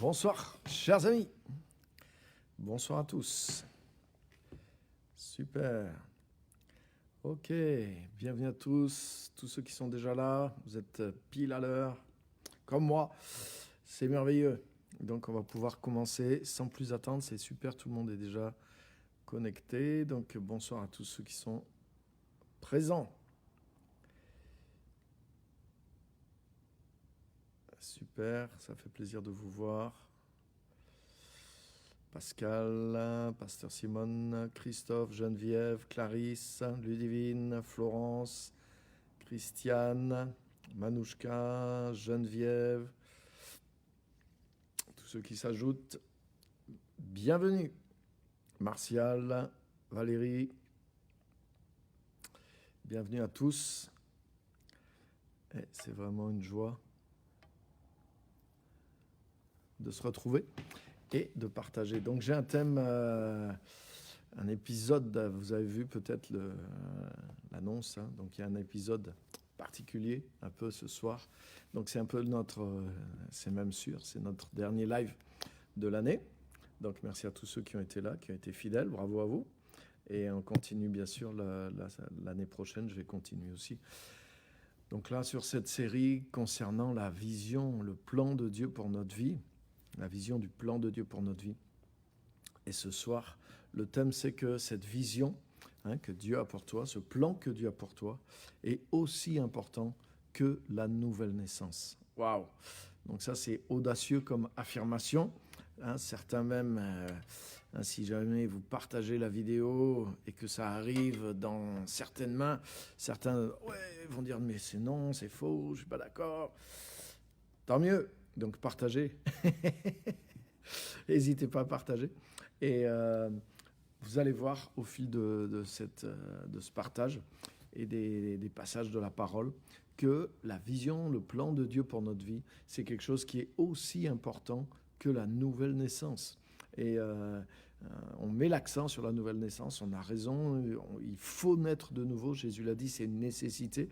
Bonsoir, chers amis. Bonsoir à tous. Super. Ok, bienvenue à tous ceux qui sont déjà là. Vous êtes pile à l'heure, comme moi. C'est merveilleux. Donc on va pouvoir commencer sans plus attendre. C'est super, tout le monde est déjà connecté. Donc bonsoir à tous ceux qui sont présents. Super, ça fait plaisir de vous voir. Pascal, Pasteur Simone, Christophe, Geneviève, Clarisse, Ludivine, Florence, Christiane, Manouchka, Geneviève, tous ceux qui s'ajoutent, bienvenue. Martial, Valérie, bienvenue à tous. Et c'est vraiment une joie de se retrouver et de partager. Donc j'ai un thème, un épisode, vous avez vu peut-être l'annonce, hein, donc il y a un épisode particulier un peu ce soir. Donc c'est un peu c'est même sûr, c'est notre dernier live de l'année. Donc merci à tous ceux qui ont été là, qui ont été fidèles, bravo à vous. Et on continue bien sûr l'année prochaine, je vais continuer aussi. Donc là sur cette série concernant la vision, le plan de Dieu pour notre vie, la vision du plan de Dieu pour notre vie. Et ce soir, le thème, c'est que cette vision que Dieu a pour toi, ce plan que Dieu a pour toi, est aussi important que la nouvelle naissance. Waouh! Donc ça, c'est audacieux comme affirmation. Certains même, si jamais vous partagez la vidéo et que ça arrive dans certaines mains, certains vont dire « mais c'est non, c'est faux, je ne suis pas d'accord ». Tant mieux. Donc partagez, n'hésitez pas à partager. Et vous allez voir au fil de ce partage et des passages de la parole que la vision, le plan de Dieu pour notre vie, c'est quelque chose qui est aussi important que la nouvelle naissance. Et on met l'accent sur la nouvelle naissance, on a raison, il faut naître de nouveau, Jésus l'a dit, c'est une nécessité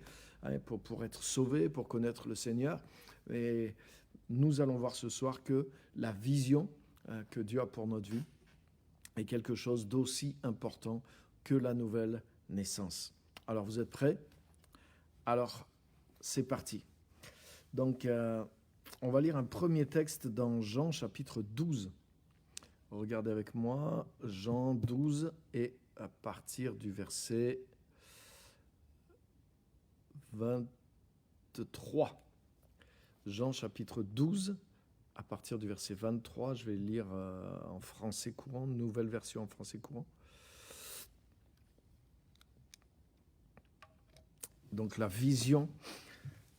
pour être sauvé, pour connaître le Seigneur. Et nous allons voir ce soir que la vision que Dieu a pour notre vie est quelque chose d'aussi important que la nouvelle naissance. Alors, vous êtes prêts? Alors, c'est parti. Donc, on va lire un premier texte dans Jean chapitre 12. Regardez avec moi, Jean 12 et à partir du verset 23. Jean chapitre 12, à partir du verset 23, je vais lire en français courant, nouvelle version en français courant. Donc la vision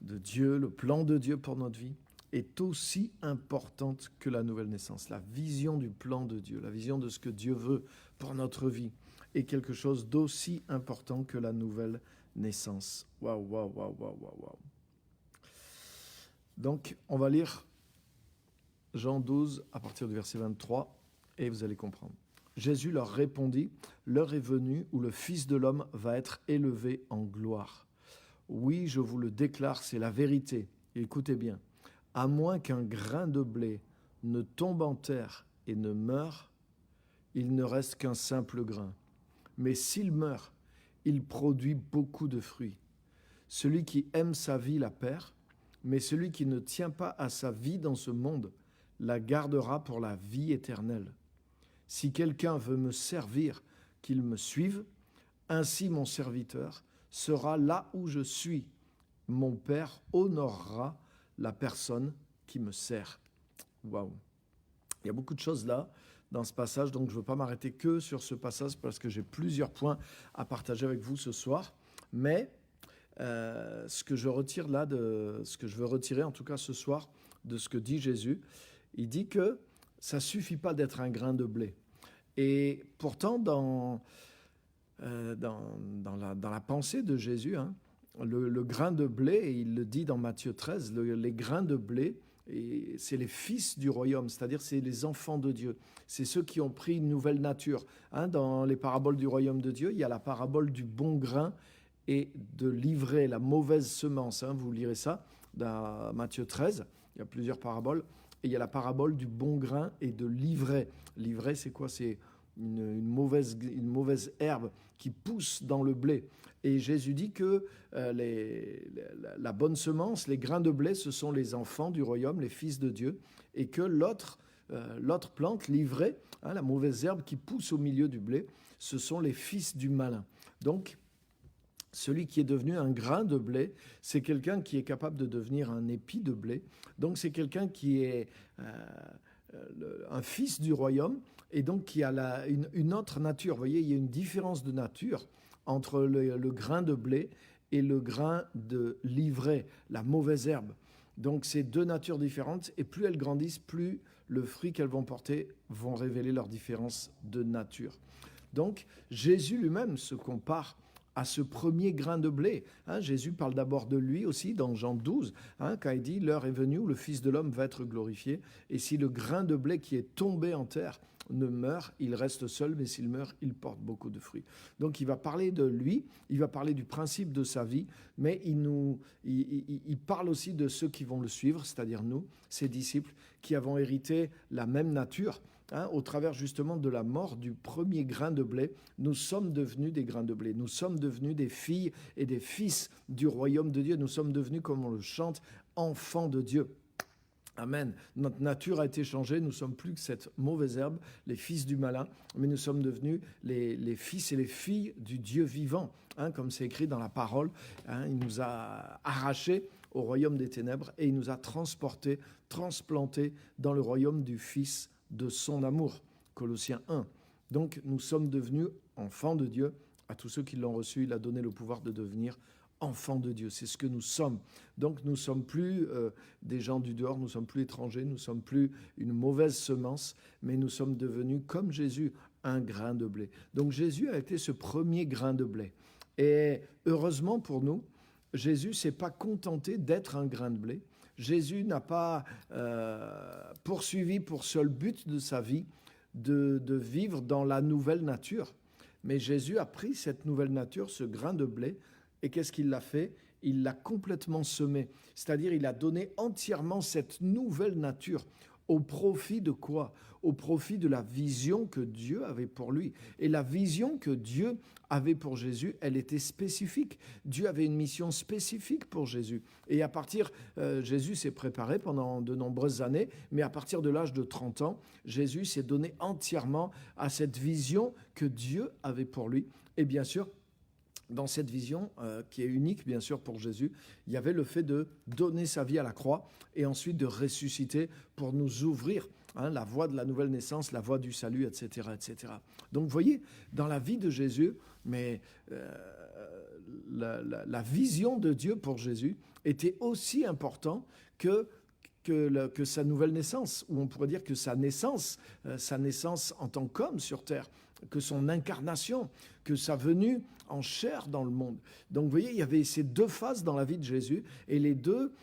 de Dieu, le plan de Dieu pour notre vie est aussi importante que la nouvelle naissance. La vision du plan de Dieu, la vision de ce que Dieu veut pour notre vie est quelque chose d'aussi important que la nouvelle naissance. Waouh, waouh, waouh, waouh, waouh. Donc, on va lire Jean 12 à partir du verset 23 et vous allez comprendre. Jésus leur répondit, « L'heure est venue où le Fils de l'homme va être élevé en gloire. Oui, je vous le déclare, c'est la vérité. Écoutez bien, à moins qu'un grain de blé ne tombe en terre et ne meure, il ne reste qu'un simple grain. Mais s'il meurt, il produit beaucoup de fruits. Celui qui aime sa vie la perd, mais celui qui ne tient pas à sa vie dans ce monde la gardera pour la vie éternelle. Si quelqu'un veut me servir, qu'il me suive, ainsi mon serviteur sera là où je suis. Mon Père honorera la personne qui me sert. » Waouh! Il y a beaucoup de choses là dans ce passage, donc je ne veux pas m'arrêter que sur ce passage parce que j'ai plusieurs points à partager avec vous ce soir. Mais ce que je retire là, ce que je veux retirer en tout cas ce soir de ce que dit Jésus, il dit que ça ne suffit pas d'être un grain de blé. Et pourtant, dans la pensée de Jésus, le grain de blé, il le dit dans Matthieu 13, les grains de blé, c'est les fils du royaume, c'est-à-dire c'est les enfants de Dieu. C'est ceux qui ont pris une nouvelle nature. Dans les paraboles du royaume de Dieu, il y a la parabole du bon grain et de l'ivraie, la mauvaise semence. Vous lirez ça dans Matthieu 13, il y a plusieurs paraboles. Et il y a la parabole du bon grain et de l'ivraie. L'ivraie, c'est quoi? C'est une mauvaise herbe qui pousse dans le blé. Et Jésus dit que la bonne semence, les grains de blé, ce sont les enfants du royaume, les fils de Dieu, et que l'autre plante, l'ivraie, la mauvaise herbe qui pousse au milieu du blé, ce sont les fils du malin. Donc, celui qui est devenu un grain de blé, c'est quelqu'un qui est capable de devenir un épi de blé. Donc, c'est quelqu'un qui est un fils du royaume et donc qui a une autre nature. Vous voyez, il y a une différence de nature entre le grain de blé et le grain de l'ivraie, la mauvaise herbe. Donc, c'est deux natures différentes et plus elles grandissent, plus le fruit qu'elles vont porter vont révéler leur différence de nature. Donc, Jésus lui-même se compare à ce premier grain de blé. Jésus parle d'abord de lui aussi dans Jean 12, quand il dit « L'heure est venue où le Fils de l'homme va être glorifié, et si le grain de blé qui est tombé en terre ne meurt, il reste seul, mais s'il meurt, il porte beaucoup de fruits. » Donc il va parler de lui, il va parler du principe de sa vie, mais il parle aussi de ceux qui vont le suivre, c'est-à-dire nous, ses disciples, qui avons hérité la même nature. Au travers justement de la mort du premier grain de blé, nous sommes devenus des grains de blé. Nous sommes devenus des filles et des fils du royaume de Dieu. Nous sommes devenus, comme on le chante, enfants de Dieu. Amen. Notre nature a été changée. Nous ne sommes plus que cette mauvaise herbe, les fils du malin, mais nous sommes devenus les fils et les filles du Dieu vivant. Comme c'est écrit dans la parole, il nous a arrachés au royaume des ténèbres et il nous a transportés, transplantés dans le royaume du Fils de son amour, Colossiens 1. Donc nous sommes devenus enfants de Dieu. À tous ceux qui l'ont reçu, il a donné le pouvoir de devenir enfants de Dieu. C'est ce que nous sommes. Donc nous ne sommes plus des gens du dehors, nous ne sommes plus étrangers, nous ne sommes plus une mauvaise semence, mais nous sommes devenus, comme Jésus, un grain de blé. Donc Jésus a été ce premier grain de blé. Et heureusement pour nous, Jésus ne s'est pas contenté d'être un grain de blé. Jésus n'a pas poursuivi pour seul but de sa vie de vivre dans la nouvelle nature. Mais Jésus a pris cette nouvelle nature, ce grain de blé, et qu'est-ce qu'il a fait? Il l'a complètement semé. C'est-à-dire, il a donné entièrement cette nouvelle nature au profit de quoi? Au profit de la vision que Dieu avait pour lui. Et la vision que Dieu avait pour Jésus, elle était spécifique. Dieu avait une mission spécifique pour Jésus. Et à partir, Jésus s'est préparé pendant de nombreuses années, mais à partir de l'âge de 30 ans, Jésus s'est donné entièrement à cette vision que Dieu avait pour lui. Et bien sûr, dans cette vision, qui est unique bien sûr pour Jésus, il y avait le fait de donner sa vie à la croix et ensuite de ressusciter pour nous ouvrir la voie de la nouvelle naissance, la voie du salut, etc., etc. Donc vous voyez, dans la vie de Jésus, mais la vision de Dieu pour Jésus était aussi importante que sa nouvelle naissance, ou on pourrait dire que sa naissance en tant qu'homme sur terre, que son incarnation, que sa venue en chair dans le monde. Donc vous voyez, il y avait ces deux phases dans la vie de Jésus, et les deux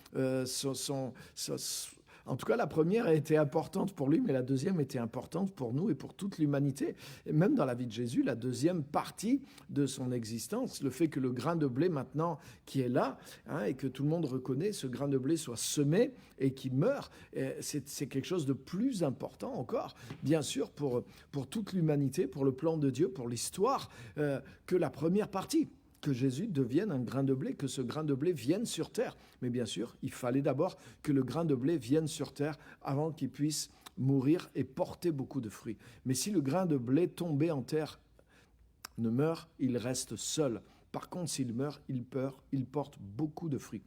en tout cas, la première a été importante pour lui, mais la deuxième était importante pour nous et pour toute l'humanité. Et même dans la vie de Jésus, la deuxième partie de son existence, le fait que le grain de blé maintenant qui est là, et que tout le monde reconnaît, ce grain de blé soit semé et qui meurt, c'est quelque chose de plus important encore, bien sûr, pour toute l'humanité, pour le plan de Dieu, pour l'histoire, que la première partie. Que Jésus devienne un grain de blé, que ce grain de blé vienne sur terre. Mais bien sûr, il fallait d'abord que le grain de blé vienne sur terre avant qu'il puisse mourir et porter beaucoup de fruits. Mais si le grain de blé tombé en terre ne meurt, il reste seul. Par contre, s'il meurt, il porte beaucoup de fruits.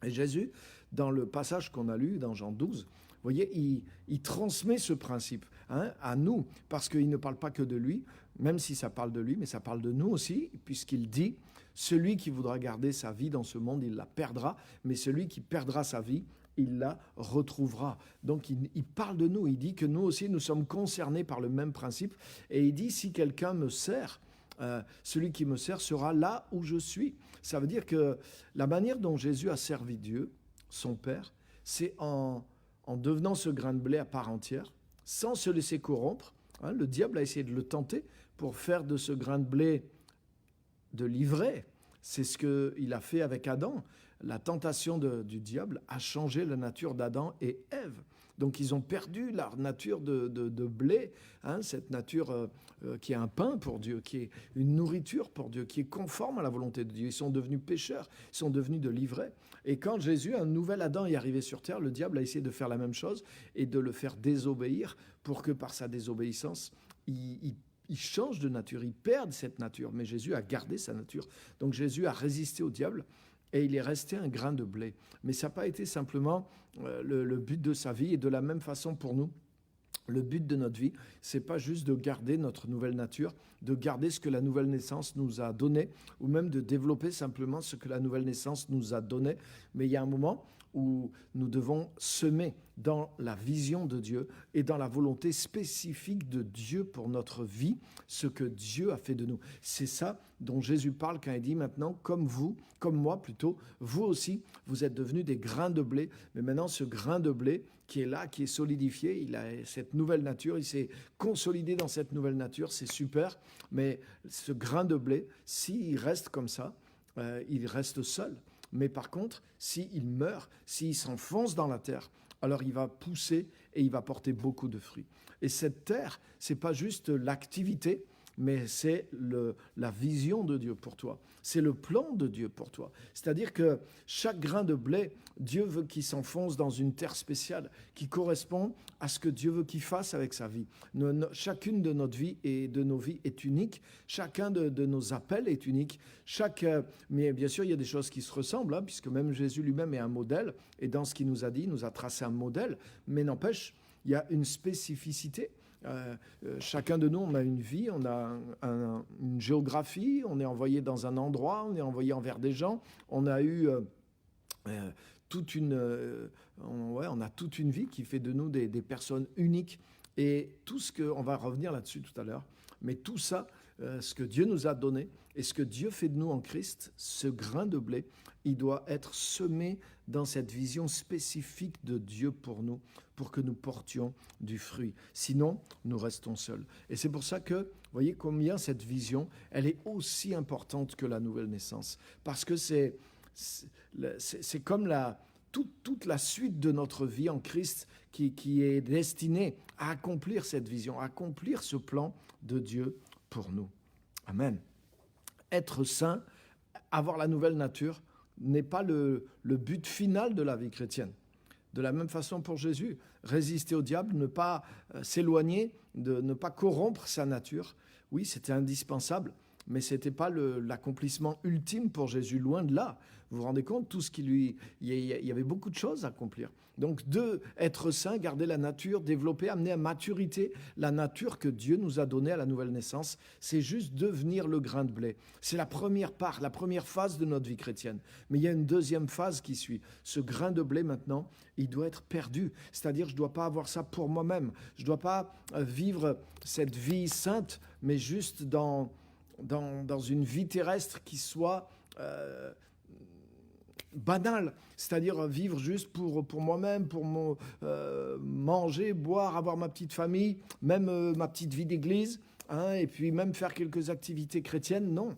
Et Jésus, dans le passage qu'on a lu dans Jean 12, vous voyez, il transmet ce principe à nous, parce qu'il ne parle pas que de lui, même si ça parle de lui, mais ça parle de nous aussi, puisqu'il dit « Celui qui voudra garder sa vie dans ce monde, il la perdra, mais celui qui perdra sa vie, il la retrouvera. » Donc il parle de nous, il dit que nous aussi, nous sommes concernés par le même principe, et il dit « Si quelqu'un me sert, celui qui me sert sera là où je suis. » Ça veut dire que la manière dont Jésus a servi Dieu, son Père, c'est en devenant ce grain de blé à part entière, sans se laisser corrompre. Le diable a essayé de le tenter pour faire de ce grain de blé de l'ivraie. C'est ce qu'il a fait avec Adam. La tentation du diable a changé la nature d'Adam et Ève. Donc ils ont perdu leur nature de blé, hein, cette nature qui est un pain pour Dieu, qui est une nourriture pour Dieu, qui est conforme à la volonté de Dieu. Ils sont devenus pécheurs, ils sont devenus de l'ivraie. Et quand Jésus, un nouvel Adam, est arrivé sur terre, le diable a essayé de faire la même chose et de le faire désobéir pour que par sa désobéissance, il change de nature, il perd cette nature. Mais Jésus a gardé sa nature. Donc Jésus a résisté au diable et il est resté un grain de blé. Mais ça n'a pas été simplement le but de sa vie. Et de la même façon pour nous, le but de notre vie, c'est pas juste de garder notre nouvelle nature, de garder ce que la nouvelle naissance nous a donné, ou même de développer simplement ce que la nouvelle naissance nous a donné. Mais il y a un moment où nous devons semer dans la vision de Dieu et dans la volonté spécifique de Dieu pour notre vie, ce que Dieu a fait de nous. C'est ça dont Jésus parle quand il dit maintenant, comme vous, comme moi plutôt, vous aussi, vous êtes devenus des grains de blé. Mais maintenant, ce grain de blé qui est là, qui est solidifié, il a cette nouvelle nature, il s'est consolidé dans cette nouvelle nature, c'est super. Mais ce grain de blé, s'il reste comme ça, il reste seul. Mais par contre, s'il meurt, s'il s'enfonce dans la terre, alors il va pousser et il va porter beaucoup de fruits. Et cette terre, ce n'est pas juste l'activité, mais c'est la vision de Dieu pour toi. C'est le plan de Dieu pour toi. C'est-à-dire que chaque grain de blé, Dieu veut qu'il s'enfonce dans une terre spéciale qui correspond à ce que Dieu veut qu'il fasse avec sa vie. Chacune de notre vie et de nos vies est unique. Chacun de nos appels est unique. Mais bien sûr, il y a des choses qui se ressemblent, hein, puisque même Jésus lui-même est un modèle. Et dans ce qu'il nous a dit, il nous a tracé un modèle. Mais n'empêche, il y a une spécificité. Chacun de nous, on a une vie, on a une géographie, on est envoyé dans un endroit, on est envoyé envers des gens, on a eu on a toute une vie qui fait de nous des personnes uniques. Et tout ce que, on va revenir là-dessus tout à l'heure, mais tout ça, ce que Dieu nous a donné et ce que Dieu fait de nous en Christ, ce grain de blé, il doit être semé dans cette vision spécifique de Dieu pour nous, pour que nous portions du fruit. Sinon, nous restons seuls. Et c'est pour ça que, vous voyez combien cette vision, elle est aussi importante que la nouvelle naissance. Parce que c'est comme toute la suite de notre vie en Christ qui est destinée à accomplir cette vision, à accomplir ce plan de Dieu pour nous. Amen. Être saint, avoir la nouvelle nature, n'est pas le but final de la vie chrétienne. De la même façon pour Jésus, résister au diable, ne pas s'éloigner, ne pas corrompre sa nature, oui, c'était indispensable, mais ce n'était pas l'accomplissement ultime pour Jésus, loin de là. Vous vous rendez compte, il y avait beaucoup de choses à accomplir. Donc, être saint, garder la nature, développer, amener à maturité la nature que Dieu nous a donnée à la nouvelle naissance, c'est juste devenir le grain de blé. C'est la première part, la première phase de notre vie chrétienne. Mais il y a une deuxième phase qui suit. Ce grain de blé, maintenant, il doit être perdu. C'est-à-dire, je ne dois pas avoir ça pour moi-même. Je ne dois pas vivre cette vie sainte, mais juste dans une vie terrestre qui soit banale, c'est-à-dire vivre juste pour moi-même, pour manger, boire, avoir ma petite famille, même ma petite vie d'église, hein, et puis même faire quelques activités chrétiennes. Non,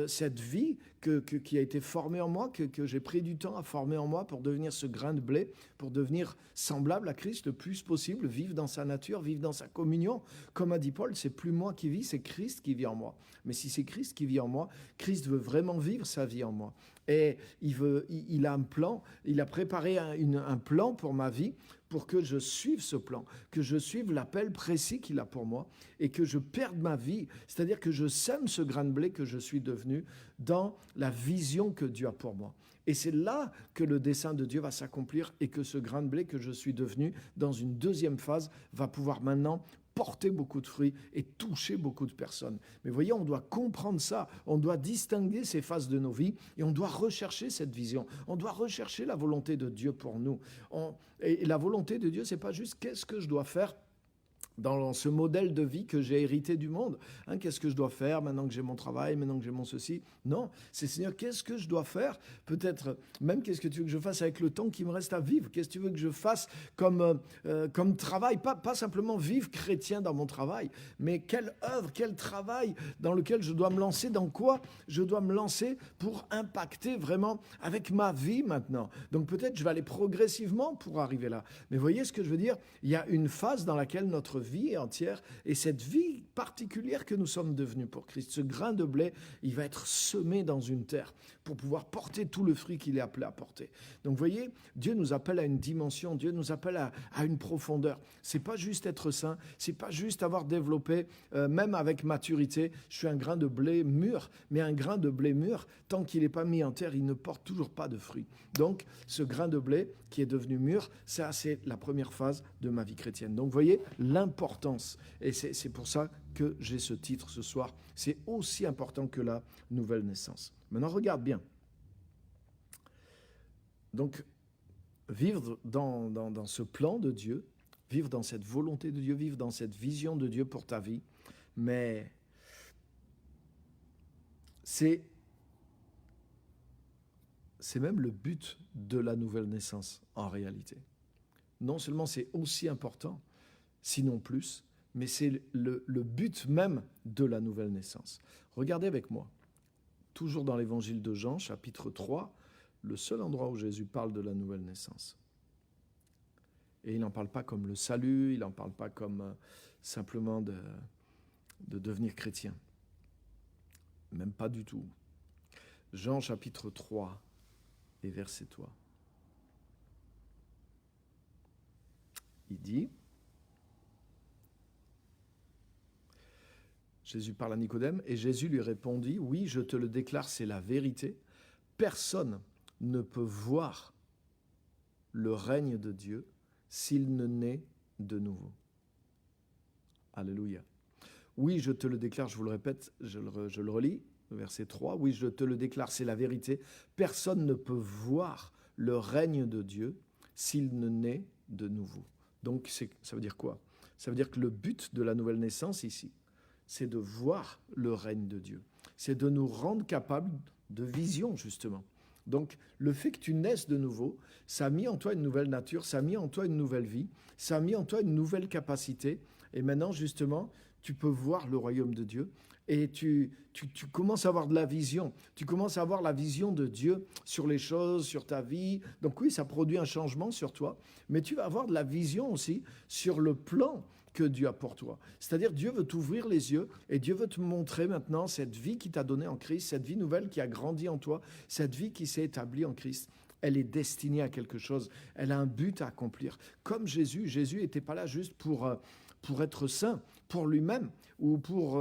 cette vie qui a été formée en moi, que j'ai pris du temps à former en moi pour devenir ce grain de blé, pour devenir semblable à Christ le plus possible, vivre dans sa nature, vivre dans sa communion. Comme a dit Paul, c'est plus moi qui vis, c'est Christ qui vit en moi. Mais si c'est Christ qui vit en moi, Christ veut vraiment vivre sa vie en moi. Et il a un plan, il a préparé un plan pour ma vie, pour que je suive ce plan, que je suive l'appel précis qu'il a pour moi et que je perde ma vie, c'est-à-dire que je sème ce grain de blé que je suis devenu dans la vision que Dieu a pour moi. Et c'est là que le dessein de Dieu va s'accomplir et que ce grain de blé que je suis devenu dans une deuxième phase va pouvoir maintenant porter beaucoup de fruits et toucher beaucoup de personnes. Mais voyez, on doit comprendre ça, on doit distinguer ces phases de nos vies et on doit rechercher cette vision, on doit rechercher la volonté de Dieu pour nous. Et la volonté de Dieu, c'est pas juste qu'est-ce que je dois faire dans ce modèle de vie que j'ai hérité du monde. Hein, qu'est-ce que je dois faire maintenant que j'ai mon travail, maintenant que j'ai mon ceci? Non, c'est Seigneur, qu'est-ce que je dois faire? Peut-être même qu'est-ce que tu veux que je fasse avec le temps qui me reste à vivre? Qu'est-ce que tu veux que je fasse comme travail? Pas simplement vivre chrétien dans mon travail, mais quelle œuvre, quel travail dans lequel je dois me lancer, dans quoi je dois me lancer pour impacter vraiment avec ma vie maintenant. Donc peut-être je vais aller progressivement pour arriver là. Mais voyez ce que je veux dire? Il y a une phase dans laquelle notre vie entière et cette vie particulière que nous sommes devenus pour Christ, ce grain de blé, il va être semé dans une terre pour pouvoir porter tout le fruit qu'il est appelé à porter. Donc vous voyez, Dieu nous appelle à une dimension, Dieu nous appelle à une profondeur. C'est pas juste être saint, c'est pas juste avoir développé, même avec maturité, je suis un grain de blé mûr, mais un grain de blé mûr, tant qu'il n'est pas mis en terre, il ne porte toujours pas de fruits. Donc ce grain de blé qui est devenu mûr, ça c'est la première phase de ma vie chrétienne. Donc vous voyez l'importance, et c'est pour ça que j'ai ce titre ce soir, c'est aussi important que la nouvelle naissance. Maintenant regarde bien. Donc vivre dans ce plan de Dieu, vivre dans cette volonté de Dieu, vivre dans cette vision de Dieu pour ta vie, mais c'est même le but de la nouvelle naissance en réalité. Non seulement c'est aussi important, sinon plus, mais c'est le but même de la nouvelle naissance. Regardez avec moi, toujours dans l'évangile de Jean, chapitre 3, le seul endroit où Jésus parle de la nouvelle naissance. Et il n'en parle pas comme le salut, il n'en parle pas comme simplement de devenir chrétien. Même pas du tout. Jean chapitre 3 et verset 3. Il dit, Jésus parle à Nicodème, et Jésus lui répondit, « Oui, je te le déclare, c'est la vérité. Personne ne peut voir le règne de Dieu s'il ne naît de nouveau. » Alléluia. Oui, je te le déclare, je vous le répète, je le relis, verset 3. Oui, je te le déclare, c'est la vérité. Personne ne peut voir le règne de Dieu s'il ne naît de nouveau. Donc, ça veut dire quoi? Ça veut dire que le but de la nouvelle naissance ici, c'est de voir le règne de Dieu. C'est de nous rendre capables de vision, justement. Donc, le fait que tu naisses de nouveau, ça a mis en toi une nouvelle nature, ça a mis en toi une nouvelle vie, ça a mis en toi une nouvelle capacité. Et maintenant, justement, tu peux voir le royaume de Dieu et tu commences à avoir de la vision. Tu commences à avoir la vision de Dieu sur les choses, sur ta vie. Donc oui, ça produit un changement sur toi, mais tu vas avoir de la vision aussi sur le plan que Dieu a pour toi. C'est-à-dire, Dieu veut t'ouvrir les yeux et Dieu veut te montrer maintenant cette vie qu'il t'a donnée en Christ, cette vie nouvelle qui a grandi en toi, cette vie qui s'est établie en Christ. Elle est destinée à quelque chose. Elle a un but à accomplir. Comme Jésus n'était pas là juste pour être saint, pour lui-même, ou pour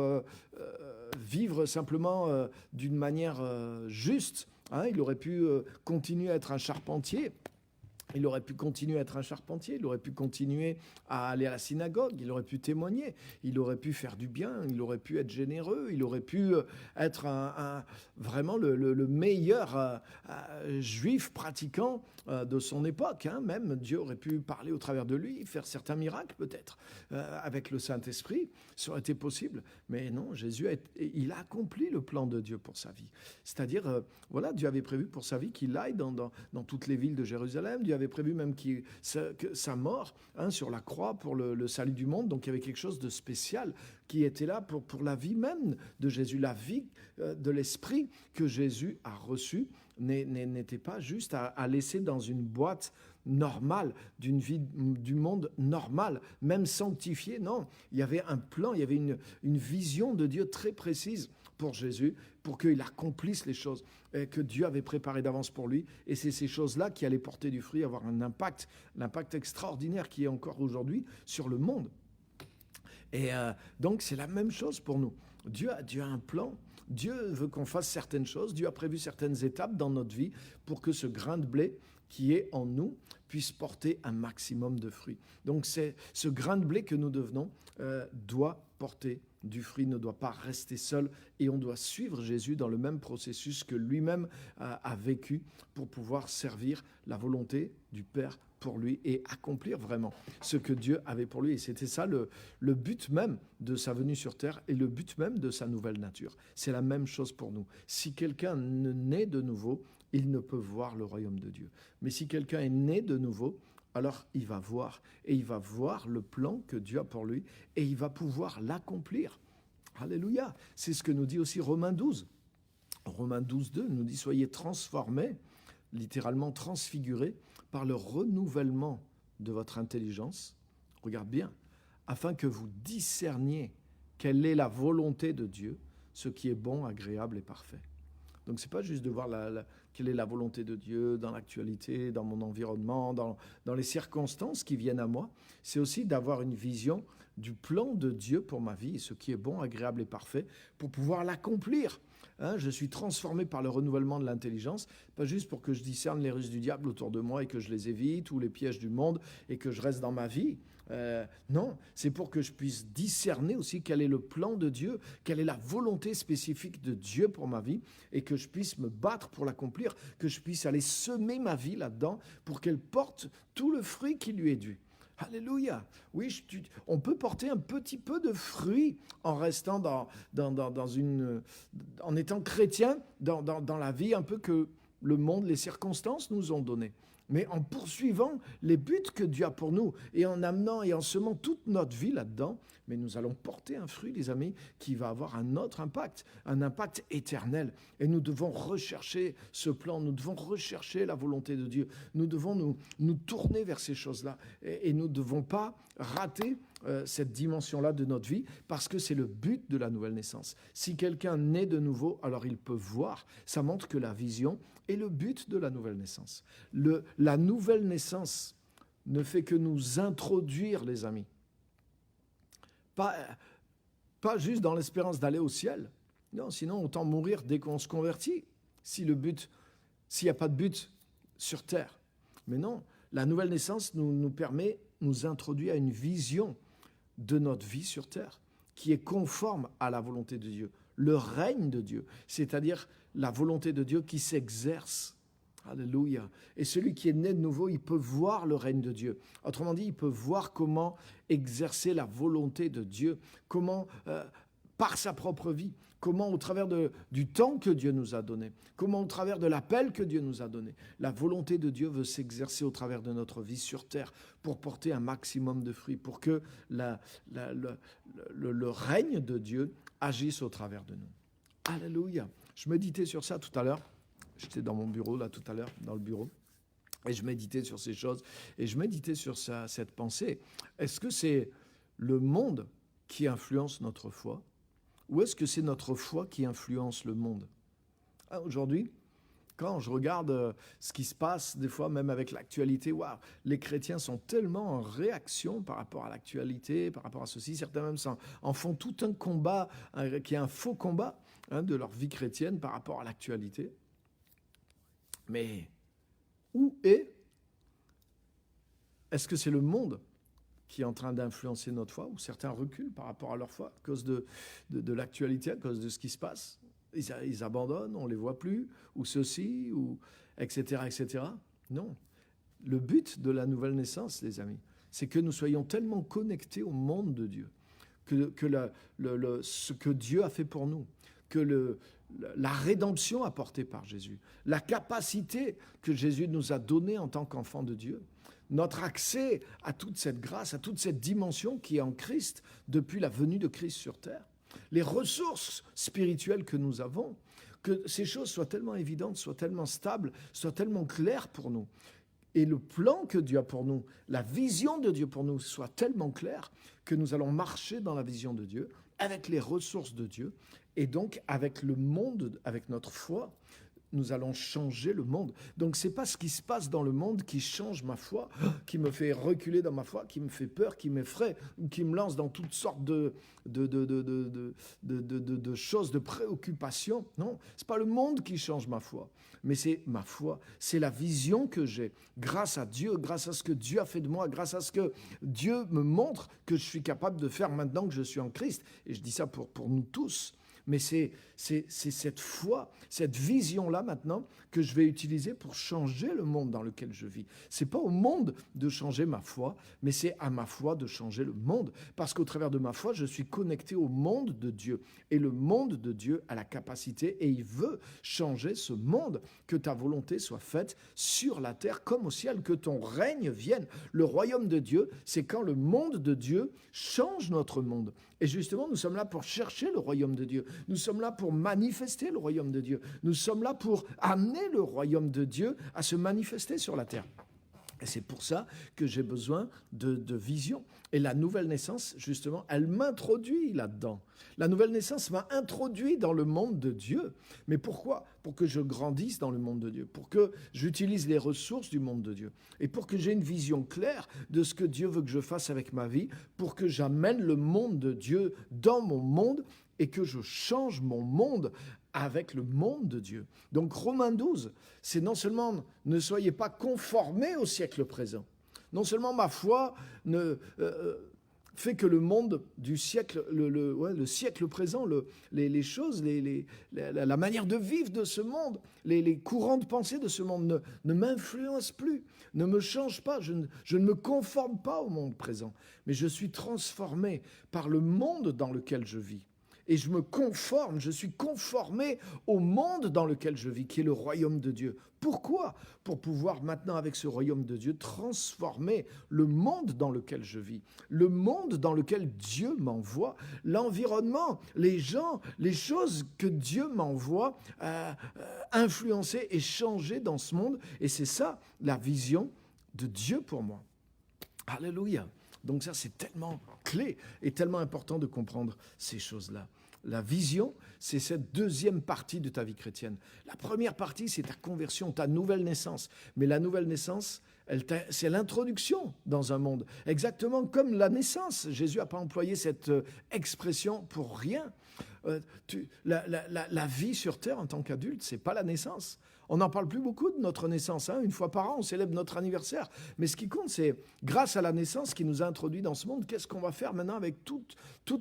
vivre simplement d'une manière juste. Hein, il aurait pu continuer à être un charpentier. Il aurait pu continuer à être un charpentier, il aurait pu continuer à aller à la synagogue, il aurait pu témoigner, il aurait pu faire du bien, il aurait pu être généreux, il aurait pu être vraiment le meilleur juif pratiquant de son époque. Hein. Même Dieu aurait pu parler au travers de lui, faire certains miracles peut-être, avec le Saint-Esprit, ça aurait été possible. Mais non, Jésus, il a accompli le plan de Dieu pour sa vie. C'est-à-dire, voilà, Dieu avait prévu pour sa vie qu'il aille dans toutes les villes de Jérusalem. Dieu avait prévu même que sa mort sur la croix pour le salut du monde. Donc il y avait quelque chose de spécial qui était là pour la vie même de Jésus. La vie de l'Esprit que Jésus a reçue n'était pas juste à laisser dans une boîte normale, d'une vie du monde normal, même sanctifié. Non, il y avait un plan, il y avait une vision de Dieu très précise pour Jésus, pour qu'il accomplisse les choses que Dieu avait préparées d'avance pour lui. Et c'est ces choses-là qui allaient porter du fruit, avoir l'impact extraordinaire qui est encore aujourd'hui sur le monde. Et donc, c'est la même chose pour nous. Dieu a un plan. Dieu veut qu'on fasse certaines choses. Dieu a prévu certaines étapes dans notre vie pour que ce grain de blé qui est en nous puisse porter un maximum de fruits. Donc, c'est ce grain de blé que nous devenons doit porter du fruit, ne doit pas rester seul, et on doit suivre Jésus dans le même processus que lui-même a vécu pour pouvoir servir la volonté du Père pour lui et accomplir vraiment ce que Dieu avait pour lui. Et c'était ça le but même de sa venue sur terre et le but même de sa nouvelle nature. C'est la même chose pour nous. Si quelqu'un naît de nouveau, il ne peut voir le royaume de Dieu. Mais si quelqu'un est né de nouveau, alors il va voir. Et il va voir le plan que Dieu a pour lui et il va pouvoir l'accomplir. Alléluia. C'est ce que nous dit aussi Romains 12. Romains 12, 2 nous dit « Soyez transformés », littéralement transfigurés, par le renouvellement de votre intelligence. Regarde bien. Afin que vous discerniez quelle est la volonté de Dieu, ce qui est bon, agréable et parfait. Donc, ce n'est pas juste de voir quelle est la volonté de Dieu dans l'actualité, dans mon environnement, dans les circonstances qui viennent à moi. C'est aussi d'avoir une vision du plan de Dieu pour ma vie, ce qui est bon, agréable et parfait, pour pouvoir l'accomplir. Je suis transformé par le renouvellement de l'intelligence, pas juste pour que je discerne les ruses du diable autour de moi et que je les évite, ou les pièges du monde et que je reste dans ma vie. Non, c'est pour que je puisse discerner aussi quel est le plan de Dieu, quelle est la volonté spécifique de Dieu pour ma vie et que je puisse me battre pour l'accomplir, que je puisse aller semer ma vie là-dedans pour qu'elle porte tout le fruit qui lui est dû. Alléluia. Oui, on peut porter un petit peu de fruit en restant en étant chrétien dans la vie un peu que le monde, les circonstances nous ont donné. Mais en poursuivant les buts que Dieu a pour nous et en amenant et en semant toute notre vie là-dedans, mais nous allons porter un fruit, les amis, qui va avoir un autre impact, un impact éternel. Et nous devons rechercher ce plan, nous devons rechercher la volonté de Dieu, nous devons nous tourner vers ces choses-là et nous ne devons pas rater cette dimension-là de notre vie parce que c'est le but de la nouvelle naissance. Si quelqu'un naît de nouveau, alors il peut voir. Ça montre que la vision est le but de la nouvelle naissance. La nouvelle naissance ne fait que nous introduire, les amis. Pas juste dans l'espérance d'aller au ciel. Non, sinon autant mourir dès qu'on se convertit, s'il n'y a pas de but sur terre. Mais non, la nouvelle naissance nous introduit à une vision de notre vie sur terre qui est conforme à la volonté de Dieu, le règne de Dieu, c'est-à-dire la volonté de Dieu qui s'exerce. Alléluia. Et celui qui est né de nouveau, il peut voir le règne de Dieu. Autrement dit, il peut voir comment exercer la volonté de Dieu, comment, par sa propre vie, comment au travers du temps que Dieu nous a donné, comment au travers de l'appel que Dieu nous a donné, la volonté de Dieu veut s'exercer au travers de notre vie sur terre pour porter un maximum de fruits, pour que le règne de Dieu agisse au travers de nous. Alléluia. Je méditais sur ça tout à l'heure. J'étais dans mon bureau, là, tout à l'heure, dans le bureau, et je méditais sur ces choses, et je méditais sur cette pensée. Est-ce que c'est le monde qui influence notre foi, ou est-ce que c'est notre foi qui influence le monde? Aujourd'hui, quand je regarde ce qui se passe, des fois même avec l'actualité, waouh, les chrétiens sont tellement en réaction par rapport à l'actualité, par rapport à ceci. Certains même en font tout un combat, qui est un faux combat de leur vie chrétienne par rapport à l'actualité. Mais où est-ce que c'est le monde qui est en train d'influencer notre foi, ou certains reculent par rapport à leur foi à cause de l'actualité, à cause de ce qui se passe? Ils abandonnent, on ne les voit plus, ou ceci, ou etc., etc. Non. Le but de la nouvelle naissance, les amis, c'est que nous soyons tellement connectés au monde de Dieu, que ce que Dieu a fait pour nous, que la rédemption apportée par Jésus, la capacité que Jésus nous a donnée en tant qu'enfants de Dieu, notre accès à toute cette grâce, à toute cette dimension qui est en Christ depuis la venue de Christ sur terre, les ressources spirituelles que nous avons, que ces choses soient tellement évidentes, soient tellement stables, soient tellement claires pour nous. Et le plan que Dieu a pour nous, la vision de Dieu pour nous soit tellement claire que nous allons marcher dans la vision de Dieu, avec les ressources de Dieu, et donc avec le monde, avec notre foi, nous allons changer le monde. Donc ce n'est pas ce qui se passe dans le monde qui change ma foi, qui me fait reculer dans ma foi, qui me fait peur, qui m'effraie, ou qui me lance dans toutes sortes de choses, de préoccupations. Non, ce n'est pas le monde qui change ma foi, mais c'est ma foi, c'est la vision que j'ai grâce à Dieu, grâce à ce que Dieu a fait de moi, grâce à ce que Dieu me montre que je suis capable de faire maintenant que je suis en Christ. Et je dis ça pour nous tous. Mais c'est cette foi, cette vision-là maintenant que je vais utiliser pour changer le monde dans lequel je vis. C'est pas au monde de changer ma foi, mais c'est à ma foi de changer le monde. Parce qu'au travers de ma foi, je suis connecté au monde de Dieu. Et le monde de Dieu a la capacité et il veut changer ce monde. Que ta volonté soit faite sur la terre comme au ciel, que ton règne vienne. Le royaume de Dieu, c'est quand le monde de Dieu change notre monde. Et justement, nous sommes là pour chercher le royaume de Dieu. Nous sommes là pour manifester le royaume de Dieu. Nous sommes là pour amener le royaume de Dieu à se manifester sur la terre. Et c'est pour ça que j'ai besoin de vision. Et la nouvelle naissance, justement, elle m'introduit là-dedans. La nouvelle naissance m'a introduit dans le monde de Dieu. Mais pourquoi ? Pour que je grandisse dans le monde de Dieu, pour que j'utilise les ressources du monde de Dieu, et pour que j'ai une vision claire de ce que Dieu veut que je fasse avec ma vie, pour que j'amène le monde de Dieu dans mon monde et que je change mon monde avec le monde de Dieu. Donc Romains 12, c'est non seulement ne soyez pas conformés au siècle présent, non seulement ma foi fait que le monde du siècle, le siècle présent, les choses, la manière de vivre de ce monde, les courants de pensée de ce monde ne m'influencent plus, ne me changent pas. Je ne me conforme pas au monde présent, mais je suis transformé par le monde dans lequel je vis. Et je suis conformé au monde dans lequel je vis, qui est le royaume de Dieu. Pourquoi ? Pour pouvoir maintenant, avec ce royaume de Dieu, transformer le monde dans lequel je vis, le monde dans lequel Dieu m'envoie, l'environnement, les gens, les choses que Dieu m'envoie, influencer et changer dans ce monde. Et c'est ça, la vision de Dieu pour moi. Alléluia. Donc ça, c'est tellement clé et tellement important de comprendre ces choses-là. La vision, c'est cette deuxième partie de ta vie chrétienne. La première partie, c'est ta conversion, ta nouvelle naissance. Mais la nouvelle naissance, c'est l'introduction dans un monde. Exactement comme la naissance. Jésus n'a pas employé cette expression pour rien. La vie sur terre en tant qu'adulte, c'est pas la naissance. On n'en parle plus beaucoup de notre naissance. Une fois par an, on célèbre notre anniversaire. Mais ce qui compte, c'est grâce à la naissance qui nous a introduits dans ce monde, qu'est-ce qu'on va faire maintenant avec toute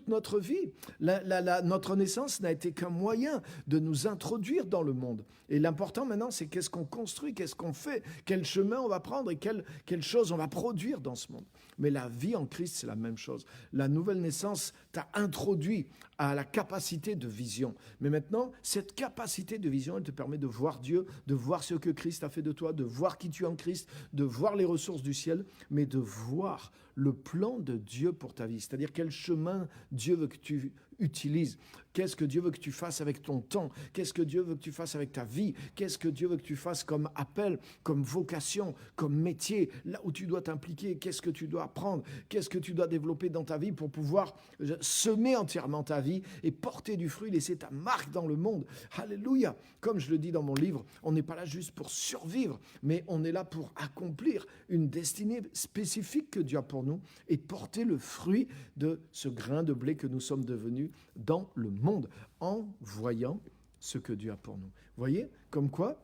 notre vie ? Notre naissance n'a été qu'un moyen de nous introduire dans le monde. Et l'important maintenant, c'est qu'est-ce qu'on construit, qu'est-ce qu'on fait, quel chemin on va prendre et quelle chose on va produire dans ce monde. Mais la vie en Christ, c'est la même chose. La nouvelle naissance t'a introduit à la capacité de vision. Mais maintenant, cette capacité de vision, elle te permet de voir Dieu, de voir ce que Christ a fait de toi, de voir qui tu es en Christ, de voir les ressources du ciel, mais de voir le plan de Dieu pour ta vie. C'est-à-dire quel chemin Dieu veut que tu utilises. Qu'est-ce que Dieu veut que tu fasses avec ton temps? Qu'est-ce que Dieu veut que tu fasses avec ta vie? Qu'est-ce que Dieu veut que tu fasses comme appel, comme vocation, comme métier? Là où tu dois t'impliquer, qu'est-ce que tu dois apprendre? Qu'est-ce que tu dois développer dans ta vie pour pouvoir semer entièrement ta vie et porter du fruit, laisser ta marque dans le monde? Alléluia! Comme je le dis dans mon livre, on n'est pas là juste pour survivre, mais on est là pour accomplir une destinée spécifique que Dieu a pour nous et porter le fruit de ce grain de blé que nous sommes devenus dans le monde en voyant ce que Dieu a pour nous. Voyez, comme quoi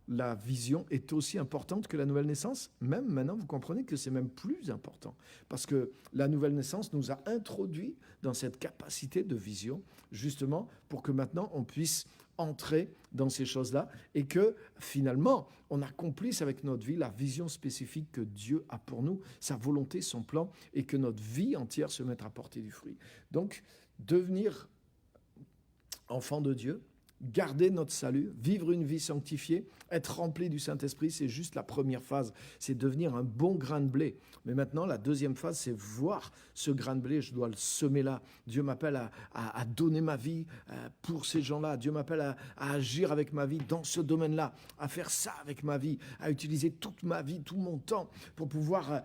la vision est aussi importante que la nouvelle naissance. Même maintenant, vous comprenez que c'est même plus important parce que la nouvelle naissance nous a introduits dans cette capacité de vision, justement pour que maintenant on puisse entrer dans ces choses-là et que finalement on accomplisse avec notre vie la vision spécifique que Dieu a pour nous, sa volonté, son plan, et que notre vie entière se mette à porter du fruit. Donc, devenir enfant de Dieu, garder notre salut, vivre une vie sanctifiée, être rempli du Saint-Esprit, c'est juste la première phase, c'est devenir un bon grain de blé. Mais maintenant, la deuxième phase, c'est voir ce grain de blé, je dois le semer là. Dieu m'appelle à donner ma vie pour ces gens-là. Dieu m'appelle à agir avec ma vie dans ce domaine-là, à faire ça avec ma vie, à utiliser toute ma vie, tout mon temps pour pouvoir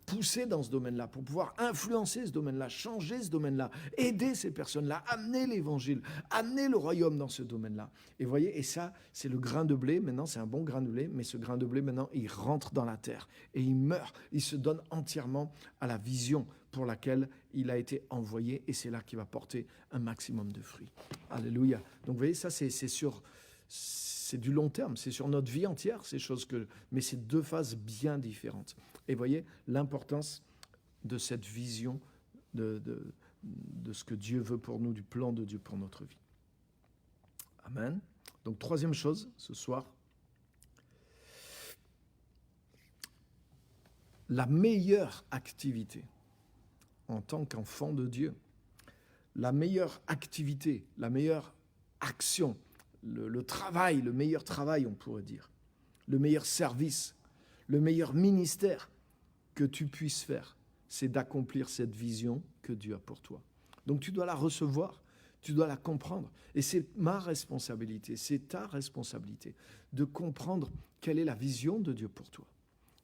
pousser dans ce domaine-là, pour pouvoir influencer ce domaine-là, changer ce domaine-là, aider ces personnes-là, amener l'évangile, amener le royaume dans ce domaine-là. Et vous voyez, et ça, c'est le grain de blé. Maintenant, c'est un bon grain de blé, mais ce grain de blé, maintenant, il rentre dans la terre et il meurt. Il se donne entièrement à la vision pour laquelle il a été envoyé et c'est là qu'il va porter un maximum de fruits. Alléluia. Donc, vous voyez, ça, c'est du long terme, c'est sur notre vie entière, mais c'est deux phases bien différentes. Et vous voyez l'importance de cette vision de ce que Dieu veut pour nous, du plan de Dieu pour notre vie. Amen. Donc, troisième chose, ce soir, la meilleure activité en tant qu'enfant de Dieu, la meilleure activité, la meilleure action, le travail, le meilleur travail, on pourrait dire, le meilleur service, le meilleur ministère que tu puisses faire, c'est d'accomplir cette vision que Dieu a pour toi. Donc tu dois la recevoir, tu dois la comprendre. Et c'est ma responsabilité, c'est ta responsabilité de comprendre quelle est la vision de Dieu pour toi.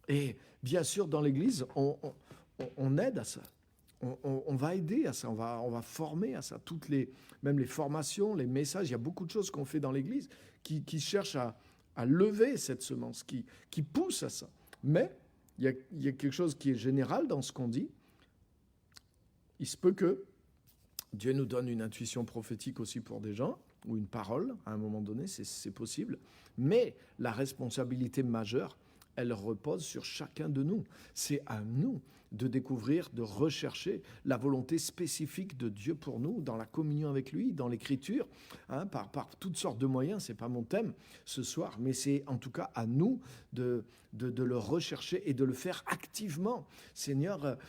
Et bien sûr, dans l'Église, on aide à ça. On va aider à ça, on va former à ça. Même les formations, les messages, il y a beaucoup de choses qu'on fait dans l'Église qui cherchent à lever cette semence, qui poussent à ça. Mais il y a quelque chose qui est général dans ce qu'on dit. Il se peut que Dieu nous donne une intuition prophétique aussi pour des gens, ou une parole, à un moment donné, c'est possible. Mais la responsabilité majeure, elle repose sur chacun de nous. C'est à nous de découvrir, de rechercher la volonté spécifique de Dieu pour nous, dans la communion avec lui, dans l'écriture, par toutes sortes de moyens. Ce n'est pas mon thème ce soir, mais c'est en tout cas à nous de le rechercher et de le faire activement. Seigneur,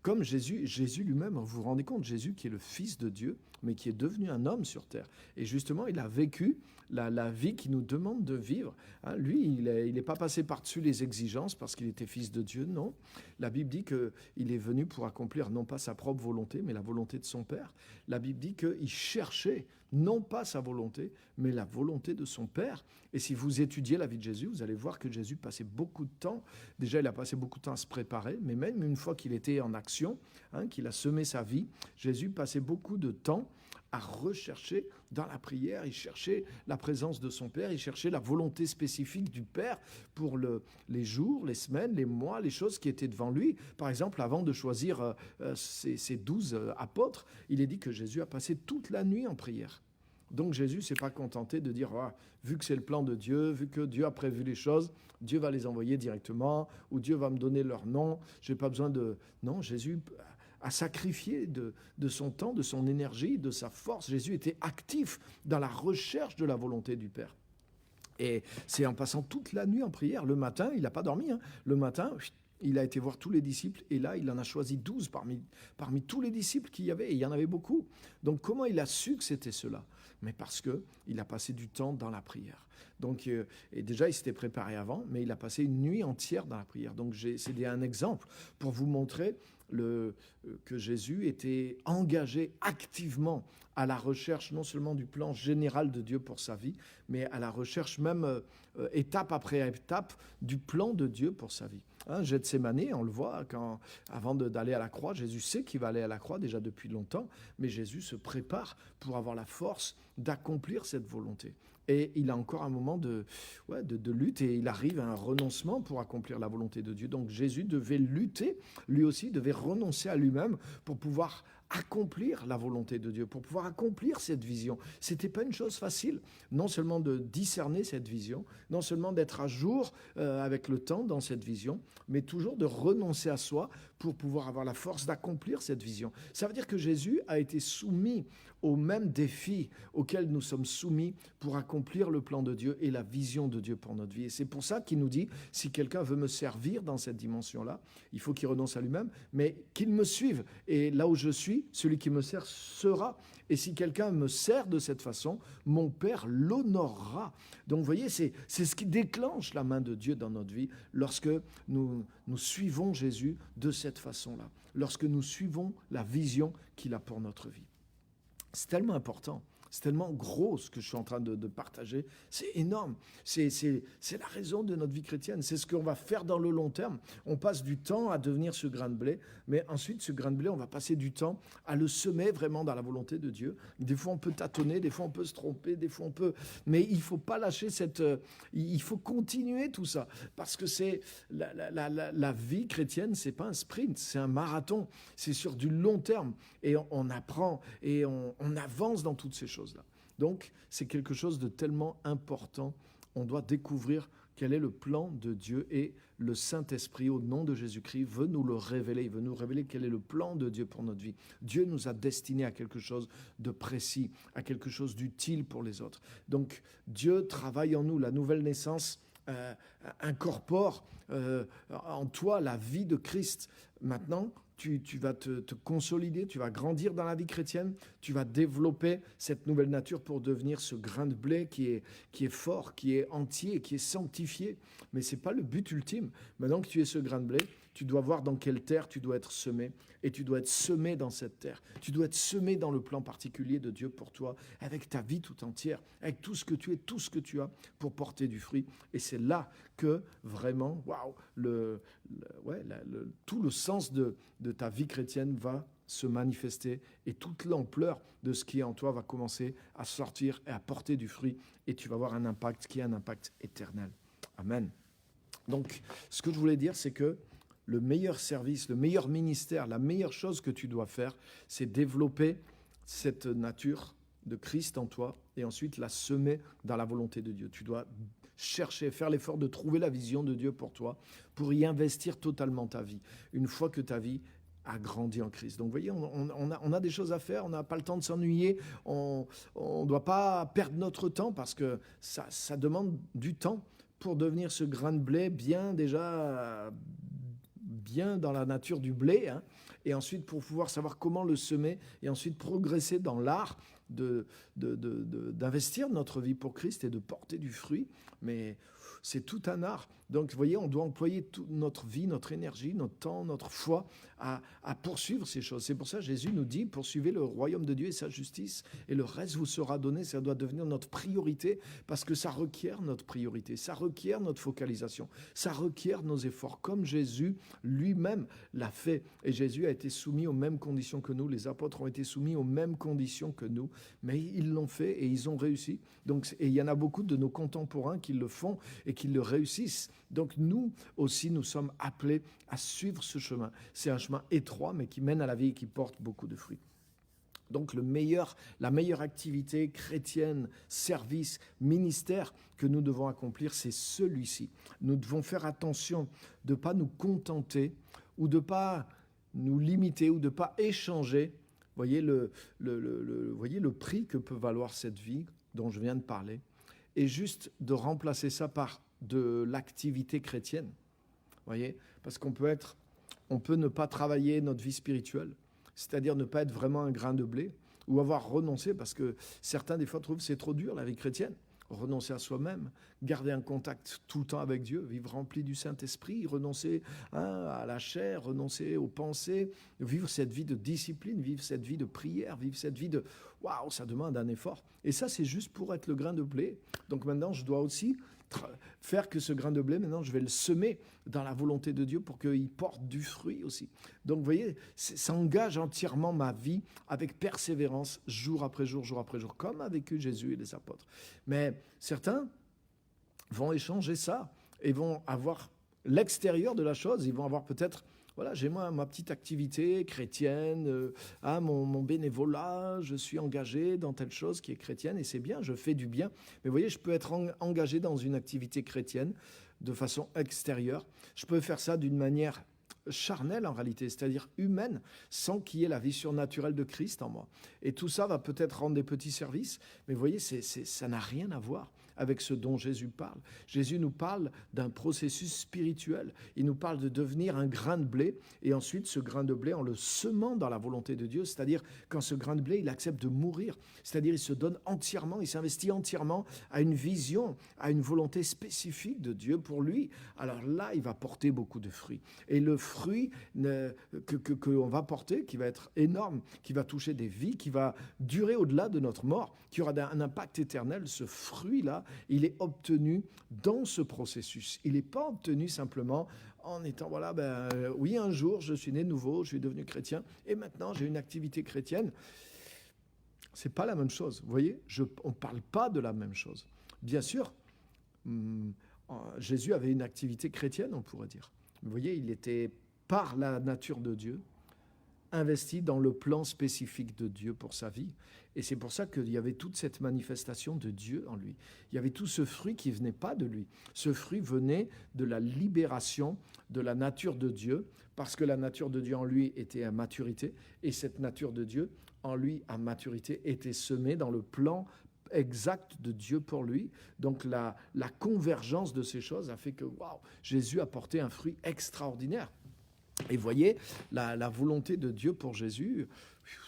comme Jésus lui-même, vous vous rendez compte, Jésus qui est le Fils de Dieu, mais qui est devenu un homme sur terre. Et justement, il a vécu la vie qu'il nous demande de vivre. Lui, il n'est pas passé par-dessus les exigences parce qu'il était fils de Dieu, non. La Bible dit qu'il est venu pour accomplir non pas sa propre volonté, mais la volonté de son Père. La Bible dit qu'il cherchait non pas sa volonté, mais la volonté de son Père. Et si vous étudiez la vie de Jésus, vous allez voir que Jésus passait beaucoup de temps. Déjà, il a passé beaucoup de temps à se préparer, mais même une fois qu'il était en action, qu'il a semé sa vie, Jésus passait beaucoup de temps à rechercher dans la prière, il cherchait la présence de son Père, il cherchait la volonté spécifique du Père pour les jours, les semaines, les mois, les choses qui étaient devant lui. Par exemple, avant de choisir ses 12 apôtres, il est dit que Jésus a passé toute la nuit en prière. Donc Jésus ne s'est pas contenté de dire vu que c'est le plan de Dieu, vu que Dieu a prévu les choses, Dieu va les envoyer directement, ou Dieu va me donner leur nom, je n'ai pas besoin de... Non, Jésus a sacrifié de son temps, de son énergie, de sa force. Jésus était actif dans la recherche de la volonté du Père. Et c'est en passant toute la nuit en prière. Le matin, il n'a pas dormi. Le matin, il a été voir tous les disciples. Et là, il en a choisi 12 parmi tous les disciples qu'il y avait. Et il y en avait beaucoup. Donc, comment il a su que c'était cela ? Mais parce qu'il a passé du temps dans la prière. Donc, et déjà, il s'était préparé avant, mais il a passé une nuit entière dans la prière. Donc, c'est un exemple pour vous montrer que Jésus était engagé activement à la recherche non seulement du plan général de Dieu pour sa vie, mais à la recherche même étape après étape du plan de Dieu pour sa vie. Gethsémane, on le voit, avant d'aller à la croix, Jésus sait qu'il va aller à la croix déjà depuis longtemps, mais Jésus se prépare pour avoir la force d'accomplir cette volonté. Et il a encore un moment de lutte et il arrive à un renoncement pour accomplir la volonté de Dieu. Donc Jésus devait lutter, lui aussi devait renoncer à lui-même pour pouvoir accomplir la volonté de Dieu, pour pouvoir accomplir cette vision. Ce n'était pas une chose facile, non seulement de discerner cette vision, non seulement d'être à jour avec le temps dans cette vision, mais toujours de renoncer à soi pour pouvoir avoir la force d'accomplir cette vision. Ça veut dire que Jésus a été soumis aux mêmes défis auxquels nous sommes soumis pour accomplir le plan de Dieu et la vision de Dieu pour notre vie. Et c'est pour ça qu'il nous dit, si quelqu'un veut me servir dans cette dimension-là, il faut qu'il renonce à lui-même, mais qu'il me suive. Et là où je suis, celui qui me sert sera. Et si quelqu'un me sert de cette façon, mon Père l'honorera. Donc vous voyez, c'est ce qui déclenche la main de Dieu dans notre vie lorsque nous suivons Jésus de cette façon-là, lorsque nous suivons la vision qu'il a pour notre vie. C'est tellement important, c'est tellement gros ce que je suis en train de partager, c'est énorme, c'est la raison de notre vie chrétienne, c'est ce qu'on va faire dans le long terme. On passe du temps à devenir ce grain de blé, mais ensuite ce grain de blé, on va passer du temps à le semer vraiment dans la volonté de Dieu. Des fois on peut tâtonner, des fois on peut se tromper, des fois on peut... Mais il ne faut pas lâcher il faut continuer tout ça, parce que c'est la vie chrétienne, ce n'est pas un sprint, c'est un marathon, c'est sur du long terme, et on apprend, et on avance dans toutes ces choses. Donc, c'est quelque chose de tellement important. On doit découvrir Quel est le plan de Dieu? Et le Saint-Esprit, au nom de Jésus-Christ, veut nous le révéler. Il veut nous révéler quel est le plan de Dieu pour notre vie. Dieu nous a destinés à quelque chose de précis, à quelque chose d'utile pour les autres. Donc, Dieu travaille en nous. La nouvelle naissance incorpore en toi la vie de Christ. Maintenant, tu vas te consolider, tu vas grandir dans la vie chrétienne, tu vas développer cette nouvelle nature pour devenir ce grain de blé qui est fort, qui est entier, qui est sanctifié. Mais ce n'est pas le but ultime. Maintenant que tu es ce grain de blé, tu dois voir dans quelle terre tu dois être semé. Et tu dois être semé dans cette terre. Tu dois être semé dans le plan particulier de Dieu pour toi, avec ta vie tout entière, avec tout ce que tu es, tout ce que tu as pour porter du fruit. Et c'est là que vraiment, waouh, tout le sens de ta vie chrétienne va se manifester et toute l'ampleur de ce qui est en toi va commencer à sortir et à porter du fruit. Et tu vas avoir un impact qui est un impact éternel. Amen. Donc, ce que je voulais dire, c'est que le meilleur service, le meilleur ministère, la meilleure chose que tu dois faire, c'est développer cette nature de Christ en toi et ensuite la semer dans la volonté de Dieu. Tu dois chercher, faire l'effort de trouver la vision de Dieu pour toi, pour y investir totalement ta vie, une fois que ta vie a grandi en Christ. Donc, vous voyez, on a des choses à faire, on n'a pas le temps de s'ennuyer, on ne doit pas perdre notre temps parce que ça demande du temps pour devenir ce grain de blé bien dans la nature du blé, hein, et ensuite pour pouvoir savoir comment le semer, et ensuite progresser dans l'art d'investir notre vie pour Christ et de porter du fruit. Mais c'est tout un art. Donc, vous voyez, on doit employer toute notre vie, notre énergie, notre temps, notre foi à poursuivre ces choses. C'est pour ça que Jésus nous dit, poursuivez le royaume de Dieu et sa justice, et le reste vous sera donné. Ça doit devenir notre priorité, parce que ça requiert notre priorité, ça requiert notre focalisation, ça requiert nos efforts, comme Jésus lui-même l'a fait. Et Jésus a été soumis aux mêmes conditions que nous, les apôtres ont été soumis aux mêmes conditions que nous, mais ils l'ont fait et ils ont réussi. Donc, et il y en a beaucoup de nos contemporains qui le font et qui le réussissent. Donc nous aussi, nous sommes appelés à suivre ce chemin. C'est un chemin étroit, mais qui mène à la vie et qui porte beaucoup de fruits. Donc la meilleure activité chrétienne, service, ministère que nous devons accomplir, c'est celui-ci. Nous devons faire attention de ne pas nous contenter ou de ne pas nous limiter ou de ne pas échanger. Voyez voyez le prix que peut valoir cette vie dont je viens de parler, et juste de remplacer ça par de l'activité chrétienne. Voyez, parce qu'on peut ne pas travailler notre vie spirituelle, c'est-à-dire ne pas être vraiment un grain de blé, ou avoir renoncé, parce que certains des fois trouvent que c'est trop dur la vie chrétienne. Renoncer à soi-même, garder un contact tout le temps avec Dieu, vivre rempli du Saint-Esprit, renoncer à la chair, renoncer aux pensées, vivre cette vie de discipline, vivre cette vie de prière, vivre cette vie de... Waouh, ça demande un effort. Et ça, c'est juste pour être le grain de blé. Donc maintenant, je dois aussi faire que ce grain de blé, maintenant, je vais le semer dans la volonté de Dieu pour qu'il porte du fruit aussi. Donc, vous voyez, ça engage entièrement ma vie avec persévérance, jour après jour, comme a vécu Jésus et les apôtres. Mais certains vont échanger ça et vont avoir l'extérieur de la chose. Ils vont avoir peut-être... Voilà, j'ai ma petite activité chrétienne, mon bénévolat, je suis engagé dans telle chose qui est chrétienne et c'est bien, je fais du bien. Mais vous voyez, je peux être engagé dans une activité chrétienne de façon extérieure. Je peux faire ça d'une manière charnelle en réalité, c'est-à-dire humaine, sans qu'il y ait la vie surnaturelle de Christ en moi. Et tout ça va peut-être rendre des petits services, mais vous voyez, ça n'a rien à voir avec ce dont Jésus parle. Jésus nous parle d'un processus spirituel. Il nous parle de devenir un grain de blé, et ensuite ce grain de blé en le semant dans la volonté de Dieu, c'est-à-dire quand ce grain de blé, il accepte de mourir, c'est-à-dire il se donne entièrement, il s'investit entièrement à une vision, à une volonté spécifique de Dieu pour lui. Alors là, il va porter beaucoup de fruits. Et le fruit qu'on va porter, qui va être énorme, qui va toucher des vies, qui va durer au-delà de notre mort, qui aura un impact éternel, ce fruit-là, il est obtenu dans ce processus. Il n'est pas obtenu simplement en étant, oui, un jour, je suis né de nouveau, je suis devenu chrétien, et maintenant, j'ai une activité chrétienne. C'est pas la même chose, vous voyez, on ne parle pas de la même chose. Bien sûr, Jésus avait une activité chrétienne, on pourrait dire. Vous voyez, il était par la nature de Dieu, investi dans le plan spécifique de Dieu pour sa vie. Et c'est pour ça qu'il y avait toute cette manifestation de Dieu en lui. Il y avait tout ce fruit qui ne venait pas de lui. Ce fruit venait de la libération de la nature de Dieu, parce que la nature de Dieu en lui était à maturité, et cette nature de Dieu en lui à maturité était semée dans le plan exact de Dieu pour lui. Donc la convergence de ces choses a fait que Jésus a porté un fruit extraordinaire. Et voyez, la volonté de Dieu pour Jésus,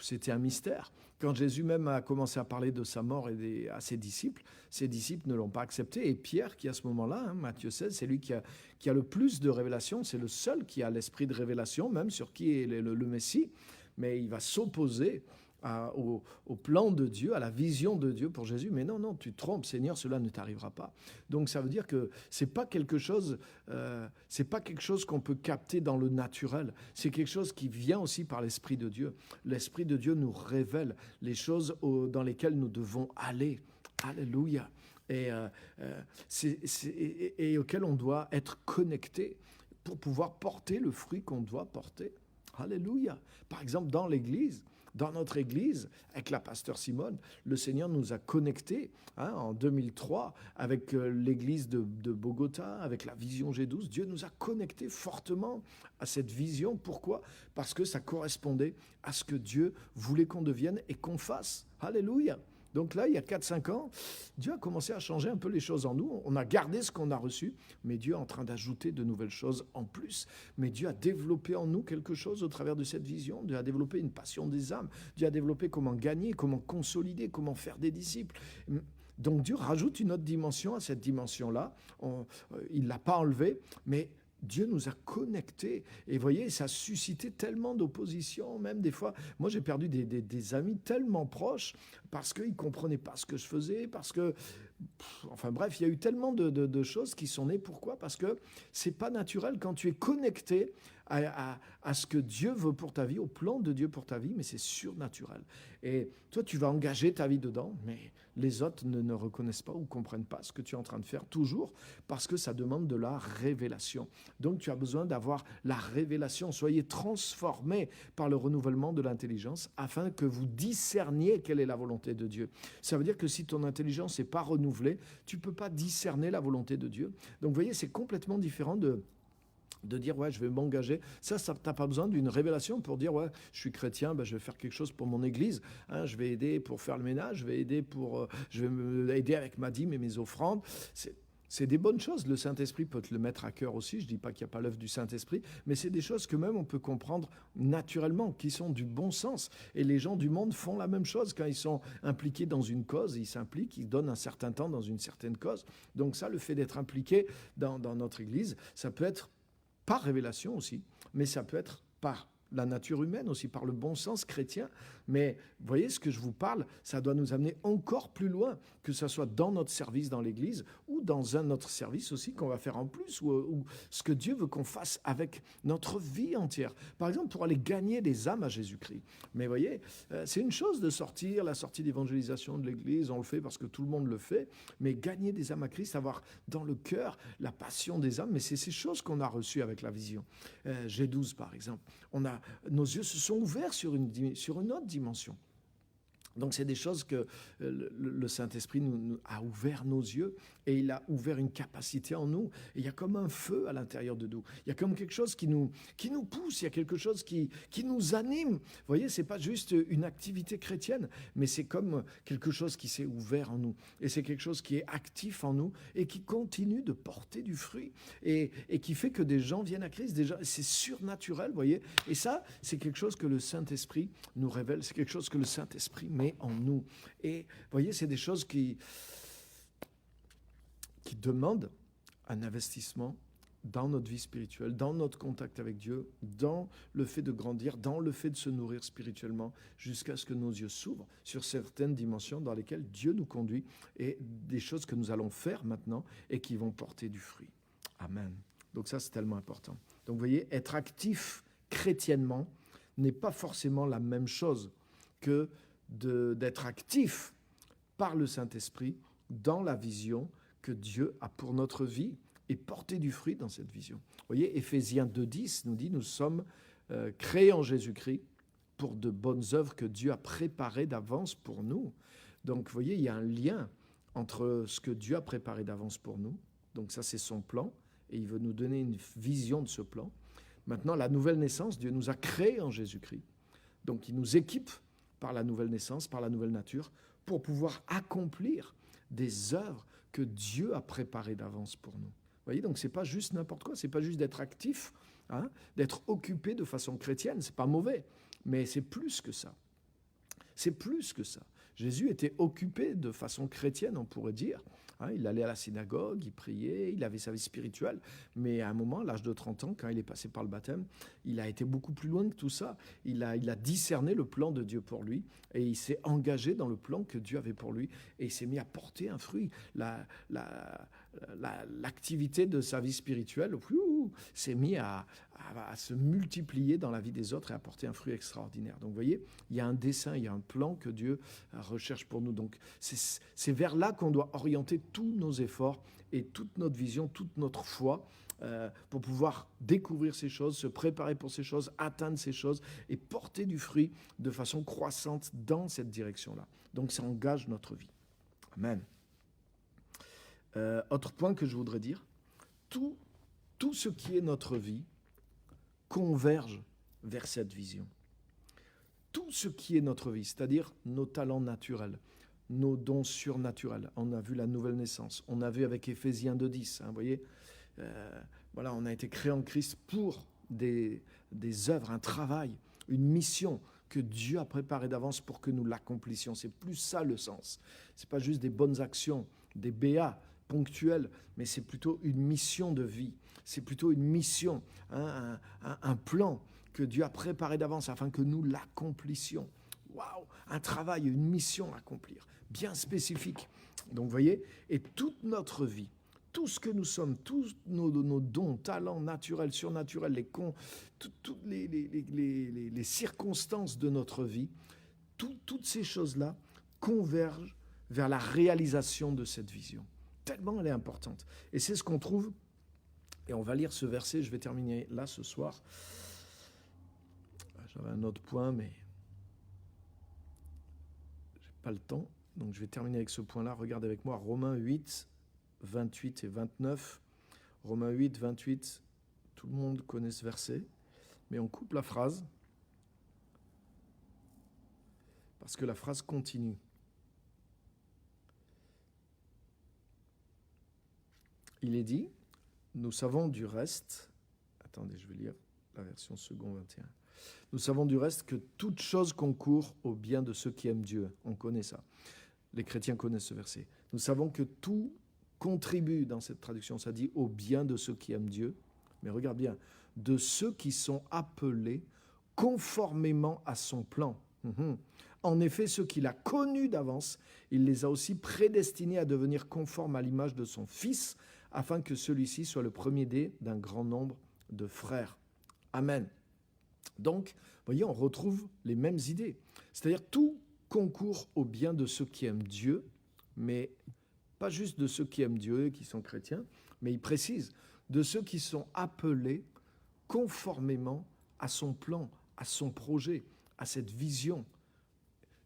c'était un mystère. Quand Jésus même a commencé à parler de sa mort à ses disciples ne l'ont pas accepté. Et Pierre, qui à ce moment-là, Matthieu 16, c'est lui qui a le plus de révélations, c'est le seul qui a l'esprit de révélation, même sur qui est le Messie, mais il va s'opposer au plan de Dieu, à la vision de Dieu pour Jésus. Mais non, tu te trompes, Seigneur, cela ne t'arrivera pas. Donc ça veut dire que c'est pas quelque chose qu'on peut capter dans le naturel. C'est quelque chose qui vient aussi par l'Esprit de Dieu. L'Esprit de Dieu nous révèle les choses dans lesquelles nous devons aller. Alléluia. Et auquel on doit être connecté pour pouvoir porter le fruit qu'on doit porter. Alléluia. Par exemple, dans notre église, avec la pasteur Simone, le Seigneur nous a connectés en 2003 avec l'église de Bogota, avec la vision G12. Dieu nous a connectés fortement à cette vision. Pourquoi ? Parce que ça correspondait à ce que Dieu voulait qu'on devienne et qu'on fasse. Alléluia. Donc là, il y a 4-5 ans, Dieu a commencé à changer un peu les choses en nous. On a gardé ce qu'on a reçu, mais Dieu est en train d'ajouter de nouvelles choses en plus. Mais Dieu a développé en nous quelque chose au travers de cette vision. Dieu a développé une passion des âmes. Dieu a développé comment gagner, comment consolider, comment faire des disciples. Donc Dieu rajoute une autre dimension à cette dimension-là. Il ne l'a pas enlevée, mais Dieu nous a connectés. Et vous voyez, ça a suscité tellement d'opposition. Même des fois, moi j'ai perdu des amis tellement proches parce qu'ils ne comprenaient pas ce que je faisais, parce que... Enfin bref, il y a eu tellement de choses qui sont nées. Pourquoi ? Parce que ce n'est pas naturel quand tu es connecté à ce que Dieu veut pour ta vie, au plan de Dieu pour ta vie, mais c'est surnaturel. Et toi, tu vas engager ta vie dedans, mais les autres ne reconnaissent pas ou ne comprennent pas ce que tu es en train de faire, toujours parce que ça demande de la révélation. Donc, tu as besoin d'avoir la révélation. Soyez transformés par le renouvellement de l'intelligence afin que vous discerniez quelle est la volonté de Dieu. Ça veut dire que si ton intelligence n'est pas renouvelée, tu ne peux pas discerner la volonté de Dieu. Donc, vous voyez, c'est complètement différent de dire je vais m'engager. Ça t'as pas besoin d'une révélation pour dire je suis chrétien, je vais faire quelque chose pour mon église, je vais aider pour faire le ménage, je vais aider avec ma dîme et mes offrandes. C'est des bonnes choses. Le Saint-Esprit peut te le mettre à cœur aussi. Je ne dis pas qu'il n'y a pas l'œuvre du Saint-Esprit, mais c'est des choses que même on peut comprendre naturellement, qui sont du bon sens. Et les gens du monde font la même chose quand ils sont impliqués dans une cause. Ils s'impliquent, ils donnent un certain temps dans une certaine cause. Donc ça, le fait d'être impliqué dans notre église, ça peut être par révélation aussi, mais ça peut être par la nature humaine aussi, par le bon sens chrétien. Mais vous voyez, ce que je vous parle, ça doit nous amener encore plus loin, que ce soit dans notre service dans l'Église ou dans un autre service aussi qu'on va faire en plus, ou ce que Dieu veut qu'on fasse avec notre vie entière. Par exemple, pour aller gagner des âmes à Jésus-Christ. Mais vous voyez, c'est une chose de la sortie d'évangélisation de l'Église, on le fait parce que tout le monde le fait, mais gagner des âmes à Christ, avoir dans le cœur la passion des âmes, mais c'est ces choses qu'on a reçues avec la vision. G12, par exemple, nos yeux se sont ouverts sur une autre dimension. Donc c'est des choses que le Saint-Esprit nous a ouvert nos yeux et il a ouvert une capacité en nous. Et il y a comme un feu à l'intérieur de nous. Il y a comme quelque chose qui nous pousse, il y a quelque chose qui nous anime. Vous voyez, c'est pas juste une activité chrétienne, mais c'est comme quelque chose qui s'est ouvert en nous. Et c'est quelque chose qui est actif en nous et qui continue de porter du fruit et qui fait que des gens viennent à Christ. Déjà, c'est surnaturel, vous voyez. Et ça, c'est quelque chose que le Saint-Esprit nous révèle. C'est quelque chose que le Saint-Esprit met en nous. Et vous voyez, c'est des choses qui demandent un investissement dans notre vie spirituelle, dans notre contact avec Dieu, dans le fait de grandir, dans le fait de se nourrir spirituellement, jusqu'à ce que nos yeux s'ouvrent sur certaines dimensions dans lesquelles Dieu nous conduit et des choses que nous allons faire maintenant et qui vont porter du fruit. Amen. Donc ça, c'est tellement important. Donc vous voyez, être actif chrétiennement n'est pas forcément la même chose que d'être actif par le Saint-Esprit dans la vision que Dieu a pour notre vie et porter du fruit dans cette vision. Vous voyez, Éphésiens 2,10 nous dit, nous sommes créés en Jésus-Christ pour de bonnes œuvres que Dieu a préparées d'avance pour nous. Donc, vous voyez, il y a un lien entre ce que Dieu a préparé d'avance pour nous. Donc ça, c'est son plan. Et il veut nous donner une vision de ce plan. Maintenant, la nouvelle naissance, Dieu nous a créés en Jésus-Christ. Donc, il nous équipe par la nouvelle naissance, par la nouvelle nature, pour pouvoir accomplir des œuvres que Dieu a préparées d'avance pour nous. Vous voyez, donc c'est pas juste n'importe quoi, c'est pas juste d'être actif, hein, d'être occupé de façon chrétienne, c'est pas mauvais, mais c'est plus que ça. C'est plus que ça. Jésus était occupé de façon chrétienne, on pourrait dire. Hein, il allait à la synagogue, il priait, il avait sa vie spirituelle. Mais à un moment, à l'âge de 30 ans, quand il est passé par le baptême, il a été beaucoup plus loin que tout ça. Il a discerné le plan de Dieu pour lui et il s'est engagé dans le plan que Dieu avait pour lui. Et il s'est mis à porter un fruit. L'activité de sa vie spirituelle s'est mis à se multiplier dans la vie des autres et à porter un fruit extraordinaire. Donc vous voyez, il y a un dessein, il y a un plan que Dieu recherche pour nous. Donc c'est vers là qu'on doit orienter tous nos efforts et toute notre vision, toute notre foi pour pouvoir découvrir ces choses, se préparer pour ces choses, atteindre ces choses et porter du fruit de façon croissante dans cette direction-là. Donc ça engage notre vie. Amen. Autre point que je voudrais dire, tout ce qui est notre vie converge vers cette vision. Tout ce qui est notre vie, c'est-à-dire nos talents naturels, nos dons surnaturels. On a vu la nouvelle naissance. On a vu avec Éphésiens 2:10, vous voyez, voilà, on a été créé en Christ pour des œuvres, un travail, une mission que Dieu a préparée d'avance pour que nous l'accomplissions. C'est plus ça le sens. C'est pas juste des bonnes actions, des béats ponctuelles, mais c'est plutôt une mission de vie. C'est plutôt une mission, hein, un plan que Dieu a préparé d'avance afin que nous l'accomplissions. Waouh, un travail, une mission à accomplir, bien spécifique. Donc vous voyez, et toute notre vie, tout ce que nous sommes, tous nos dons, talents naturels, surnaturels, toutes les circonstances de notre vie, toutes ces choses-là convergent vers la réalisation de cette vision. Tellement elle est importante. Et c'est ce qu'on trouve, et on va lire ce verset, je vais terminer là ce soir. J'avais un autre point, mais je n'ai pas le temps, donc je vais terminer avec ce point-là. Regardez avec moi Romains 8, 28 et 29. Romains 8, 28, tout le monde connaît ce verset, mais on coupe la phrase, parce que la phrase continue. Il est dit, nous savons du reste, attendez, je vais lire la version second 21. Nous savons du reste que toute chose concourt au bien de ceux qui aiment Dieu. On connaît ça. Les chrétiens connaissent ce verset. Nous savons que tout contribue, dans cette traduction, ça dit au bien de ceux qui aiment Dieu. Mais regarde bien, de ceux qui sont appelés conformément à son plan. En effet, ceux qu'il a connus d'avance, il les a aussi prédestinés à devenir conformes à l'image de son Fils, afin que celui-ci soit le premier-né d'un grand nombre de frères. Amen. Donc, vous voyez, on retrouve les mêmes idées. C'est-à-dire, tout concourt au bien de ceux qui aiment Dieu, mais pas juste de ceux qui aiment Dieu, qui sont chrétiens, mais il précise, de ceux qui sont appelés conformément à son plan, à son projet, à cette vision.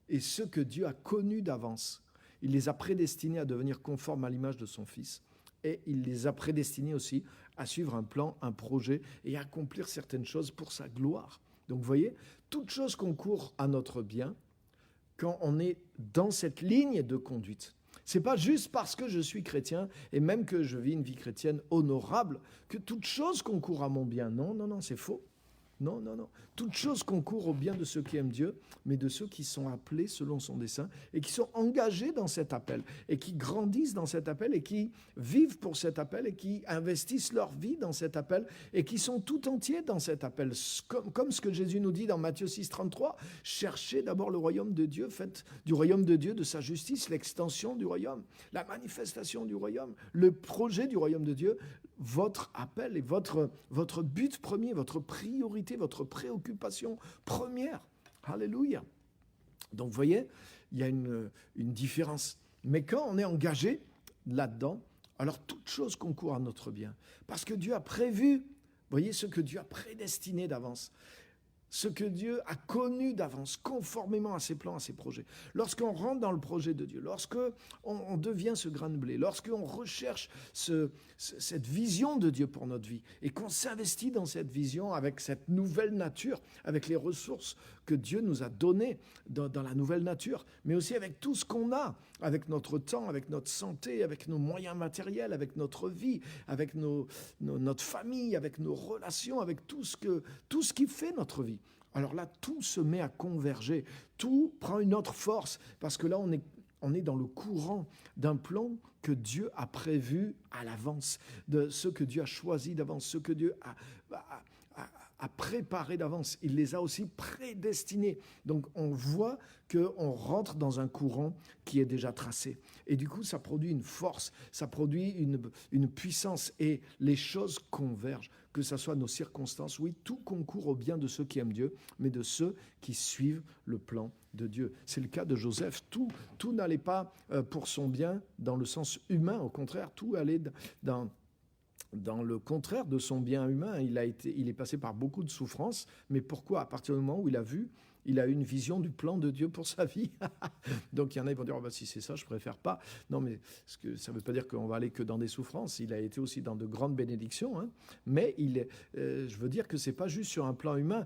Et ceux que Dieu a connus d'avance, il les a prédestinés à devenir conformes à l'image de son Fils. Et il les a prédestinés aussi à suivre un plan, un projet et à accomplir certaines choses pour sa gloire. Donc vous voyez, toute chose concourt à notre bien quand on est dans cette ligne de conduite. C'est pas juste parce que je suis chrétien et même que je vis une vie chrétienne honorable que toute chose concourt à mon bien. Non, non, non, c'est faux. Non, non, non. Toute chose concourt au bien de ceux qui aiment Dieu, mais de ceux qui sont appelés selon son dessein et qui sont engagés dans cet appel et qui grandissent dans cet appel et qui vivent pour cet appel et qui investissent leur vie dans cet appel et qui sont tout entiers dans cet appel. Comme ce que Jésus nous dit dans Matthieu 6, 33, cherchez d'abord le royaume de Dieu, faites du royaume de Dieu, de sa justice, l'extension du royaume, la manifestation du royaume, le projet du royaume de Dieu, votre appel et votre but premier, votre priorité, votre préoccupation première. Alléluia. Donc, vous voyez, il y a une différence. Mais quand on est engagé là-dedans, alors toute chose concourt à notre bien. Parce que Dieu a prévu, vous voyez, ce que Dieu a prédestiné d'avance. ce que Dieu a connu d'avance, conformément à ses plans, à ses projets. Lorsqu'on rentre dans le projet de Dieu, lorsqu'on devient ce grain de blé, lorsqu'on recherche cette vision de Dieu pour notre vie et qu'on s'investit dans cette vision avec cette nouvelle nature, avec les ressources que Dieu nous a données dans la nouvelle nature, mais aussi avec tout ce qu'on a, avec notre temps, avec notre santé, avec nos moyens matériels, avec notre vie, avec notre famille, avec nos relations, avec tout ce qui fait notre vie. Alors là, tout se met à converger, tout prend une autre force, parce que là, on est dans le courant d'un plan que Dieu a prévu à l'avance, de ce que Dieu a choisi d'avance, ce que Dieu a préparé d'avance. Il les a aussi prédestinés. Donc on voit qu'on rentre dans un courant qui est déjà tracé. Et du coup, ça produit une force, ça produit une puissance et les choses convergent. Que ce soit nos circonstances, oui, tout concourt au bien de ceux qui aiment Dieu, mais de ceux qui suivent le plan de Dieu. C'est le cas de Joseph. Tout n'allait pas pour son bien dans le sens humain. Au contraire, tout allait dans le contraire de son bien humain. Il est passé par beaucoup de souffrances. Mais pourquoi? À partir du moment où il a eu une vision du plan de Dieu pour sa vie. Donc il y en a qui vont dire, si c'est ça, je préfère pas. Non, mais ça ne veut pas dire qu'on va aller que dans des souffrances. Il a été aussi dans de grandes bénédictions. Hein. Mais je veux dire que ce n'est pas juste sur un plan humain.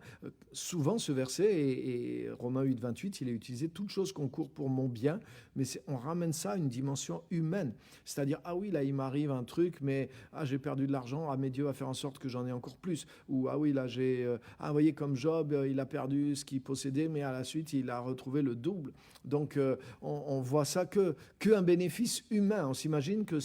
Souvent, ce verset, et Romains 8, 28, il est utilisé, toute chose concourt pour mon bien, mais on ramène ça à une dimension humaine. C'est-à-dire, oui, là, il m'arrive un truc, mais j'ai perdu de l'argent, mais Dieu va faire en sorte que j'en ai encore plus. Ou, oui, là, vous voyez, comme Job, il a perdu ce qu'il possédait, mais à la suite, il a retrouvé le double. Donc, on voit ça qu'un bénéfice humain. On s'imagine que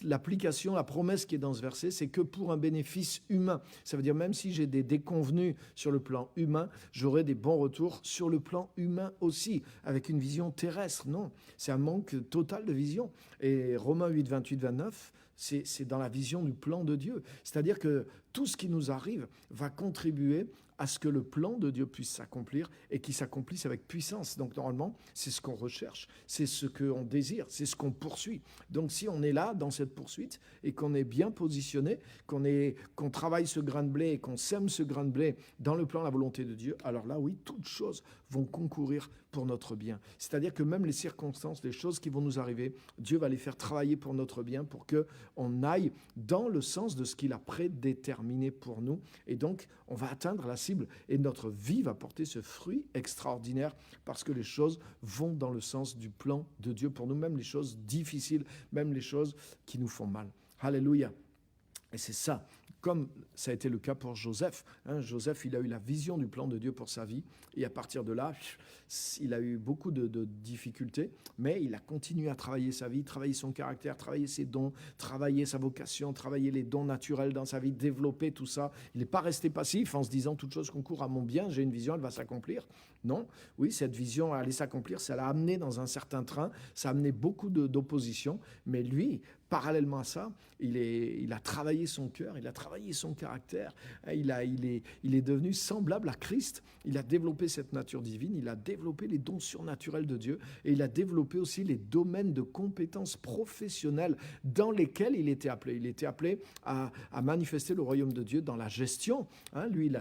l'application, la promesse qui est dans ce verset, c'est que pour un bénéfice humain. Ça veut dire même si j'ai des déconvenus sur le plan humain, j'aurai des bons retours sur le plan humain aussi, avec une vision terrestre. Non, c'est un manque total de vision. Et Romains 8, 28, 29, c'est dans la vision du plan de Dieu. C'est-à-dire que tout ce qui nous arrive va contribuer à ce que le plan de Dieu puisse s'accomplir et qu'il s'accomplisse avec puissance. Donc normalement, c'est ce qu'on recherche, c'est ce qu'on désire, c'est ce qu'on poursuit. Donc si on est là dans cette poursuite et qu'on est bien positionné, qu'on travaille ce grain de blé et qu'on sème ce grain de blé dans le plan, la volonté de Dieu, alors là, oui, toutes choses vont concourir pour notre bien. C'est-à-dire que même les circonstances, les choses qui vont nous arriver, Dieu va les faire travailler pour notre bien, pour qu'on aille dans le sens de ce qu'il a prédéterminé pour nous. Et donc, on va atteindre la cible et notre vie va porter ce fruit extraordinaire parce que les choses vont dans le sens du plan de Dieu pour nous, même les choses difficiles, même les choses qui nous font mal. Alléluia. Et c'est ça, comme ça a été le cas pour Joseph. Joseph, il a eu la vision du plan de Dieu pour sa vie. Et à partir de là, il a eu beaucoup de difficultés, mais il a continué à travailler sa vie, travailler son caractère, travailler ses dons, travailler sa vocation, travailler les dons naturels dans sa vie, développer tout ça. Il n'est pas resté passif en se disant « toute chose concourt à mon bien, j'ai une vision, elle va s'accomplir ». Non, oui, cette vision allait s'accomplir, ça l'a amené dans un certain train, ça a amené beaucoup d'opposition, mais lui, parallèlement à ça, il a travaillé son cœur, il a travaillé son caractère, il est devenu semblable à Christ, il a développé cette nature divine, il a développé les dons surnaturels de Dieu et il a développé aussi les domaines de compétences professionnelles dans lesquels il était appelé. Il était appelé à manifester le royaume de Dieu dans la gestion. Lui,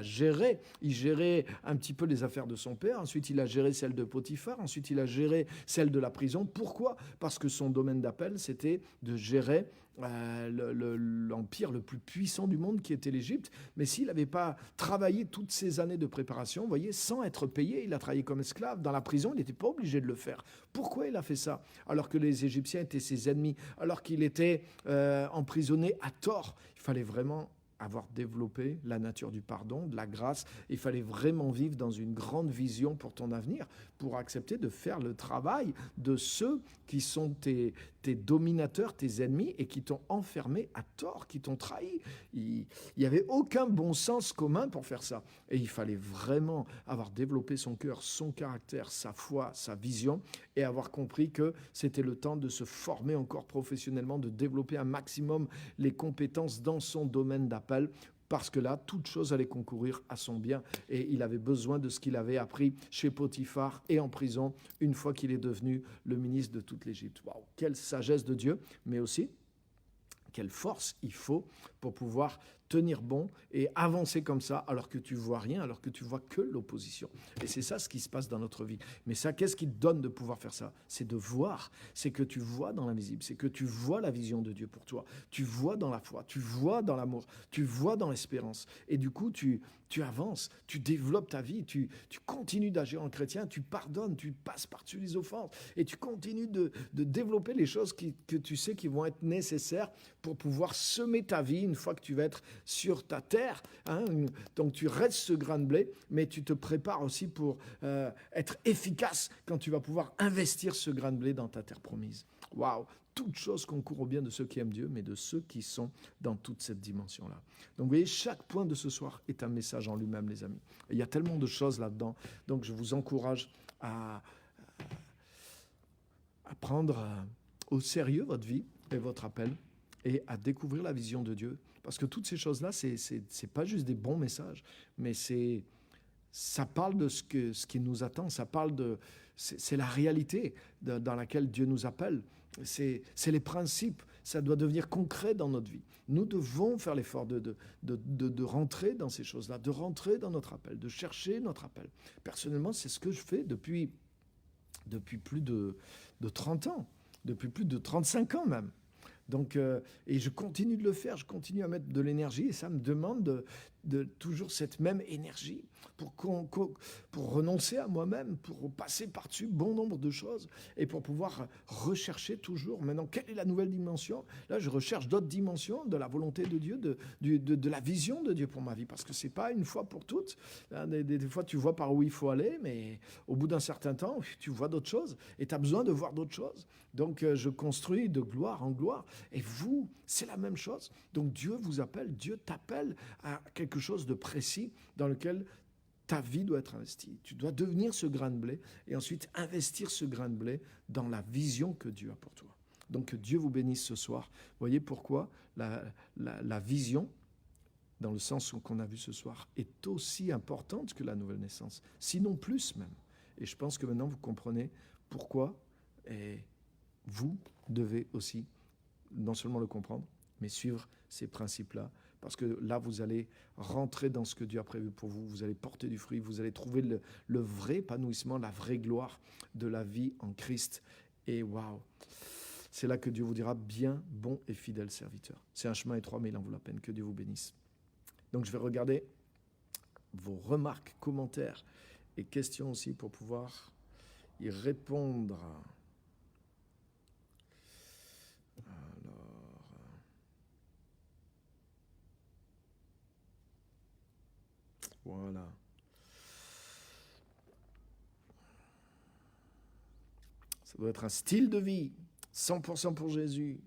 il gérait un petit peu les affaires de son père, ensuite il a géré celle de Potiphar, ensuite il a géré celle de la prison. Pourquoi? Parce que son domaine d'appel, c'était de gérer l'empire le plus puissant du monde qui était l'Égypte. Mais s'il n'avait pas travaillé toutes ces années de préparation, vous voyez, sans être payé, il a travaillé comme esclave dans la prison, il n'était pas obligé de le faire. Pourquoi il a fait ça? Alors que les Égyptiens étaient ses ennemis, alors qu'il était emprisonné à tort. Il fallait vraiment avoir développé la nature du pardon, de la grâce. Il fallait vraiment vivre dans une grande vision pour ton avenir, pour accepter de faire le travail de ceux qui sont tes dominateurs, tes ennemis, et qui t'ont enfermé à tort, qui t'ont trahi. Il n'y avait aucun bon sens commun pour faire ça. Et il fallait vraiment avoir développé son cœur, son caractère, sa foi, sa vision, et avoir compris que c'était le temps de se former encore professionnellement, de développer un maximum les compétences dans son domaine d'appel, parce que là, toute chose allait concourir à son bien. Et il avait besoin de ce qu'il avait appris chez Potiphar et en prison, une fois qu'il est devenu le ministre de toute l'Égypte. Waouh, quelle sagesse de Dieu, mais aussi quelle force il faut pour pouvoir tenir bon et avancer comme ça alors que tu vois rien, alors que tu vois que l'opposition. Et c'est ça ce qui se passe dans notre vie. Mais ça, qu'est-ce qui te donne de pouvoir faire ça? C'est de voir, c'est que tu vois dans l'invisible, c'est que tu vois la vision de Dieu pour toi, tu vois dans la foi, tu vois dans l'amour, tu vois dans l'espérance. Et du coup, tu avances, tu développes ta vie, tu continues d'agir en chrétien, tu pardonnes, tu passes par-dessus les offenses et tu continues de développer les choses que tu sais qui vont être nécessaires pour pouvoir semer ta vie une fois que tu vas être sur ta terre. Hein. Donc tu restes ce grain de blé, mais tu te prépares aussi pour être efficace quand tu vas pouvoir investir ce grain de blé dans ta terre promise. Waouh! Toute chose concourt au bien de ceux qui aiment Dieu, mais de ceux qui sont dans toute cette dimension-là. Donc vous voyez, chaque point de ce soir est un message en lui-même, les amis. Et il y a tellement de choses là-dedans. Donc je vous encourage à prendre au sérieux votre vie et votre appel et à découvrir la vision de Dieu. Parce que toutes ces choses-là, c'est pas juste des bons messages, mais ça parle de ce qui nous attend, c'est la réalité dans laquelle Dieu nous appelle. C'est les principes, ça doit devenir concret dans notre vie. Nous devons faire l'effort de rentrer dans ces choses-là, de rentrer dans notre appel, de chercher notre appel. Personnellement, c'est ce que je fais depuis plus de 30 ans, depuis plus de 35 ans même. Donc, et je continue de le faire, je continue à mettre de l'énergie et ça me demande de toujours cette même énergie pour renoncer à moi-même, pour passer par-dessus bon nombre de choses et pour pouvoir rechercher toujours maintenant quelle est la nouvelle dimension. Là, je recherche d'autres dimensions de la volonté de Dieu, de la vision de Dieu pour ma vie, parce que c'est pas une fois pour toutes. Des fois, tu vois par où il faut aller, mais au bout d'un certain temps, tu vois d'autres choses et tu as besoin de voir d'autres choses. Donc, je construis de gloire en gloire. Et vous, c'est la même chose. Donc, Dieu vous appelle, Dieu t'appelle à quelque chose de précis dans lequel ta vie doit être investie. Tu dois devenir ce grain de blé et ensuite investir ce grain de blé dans la vision que Dieu a pour toi. Donc, que Dieu vous bénisse ce soir. Vous voyez pourquoi la vision, dans le sens qu'on a vu ce soir, est aussi importante que la nouvelle naissance, sinon plus même. Et je pense que maintenant, vous comprenez pourquoi et vous devez aussi non seulement le comprendre, mais suivre ces principes-là. Parce que là, vous allez rentrer dans ce que Dieu a prévu pour vous. Vous allez porter du fruit. Vous allez trouver le vrai épanouissement, la vraie gloire de la vie en Christ. Et waouh, c'est là que Dieu vous dira, bien, bon et fidèle serviteur. C'est un chemin étroit, mais il en vaut la peine. Que Dieu vous bénisse. Donc, je vais regarder vos remarques, commentaires et questions aussi pour pouvoir y répondre. Voilà. Ça doit être un style de vie, 100% pour Jésus.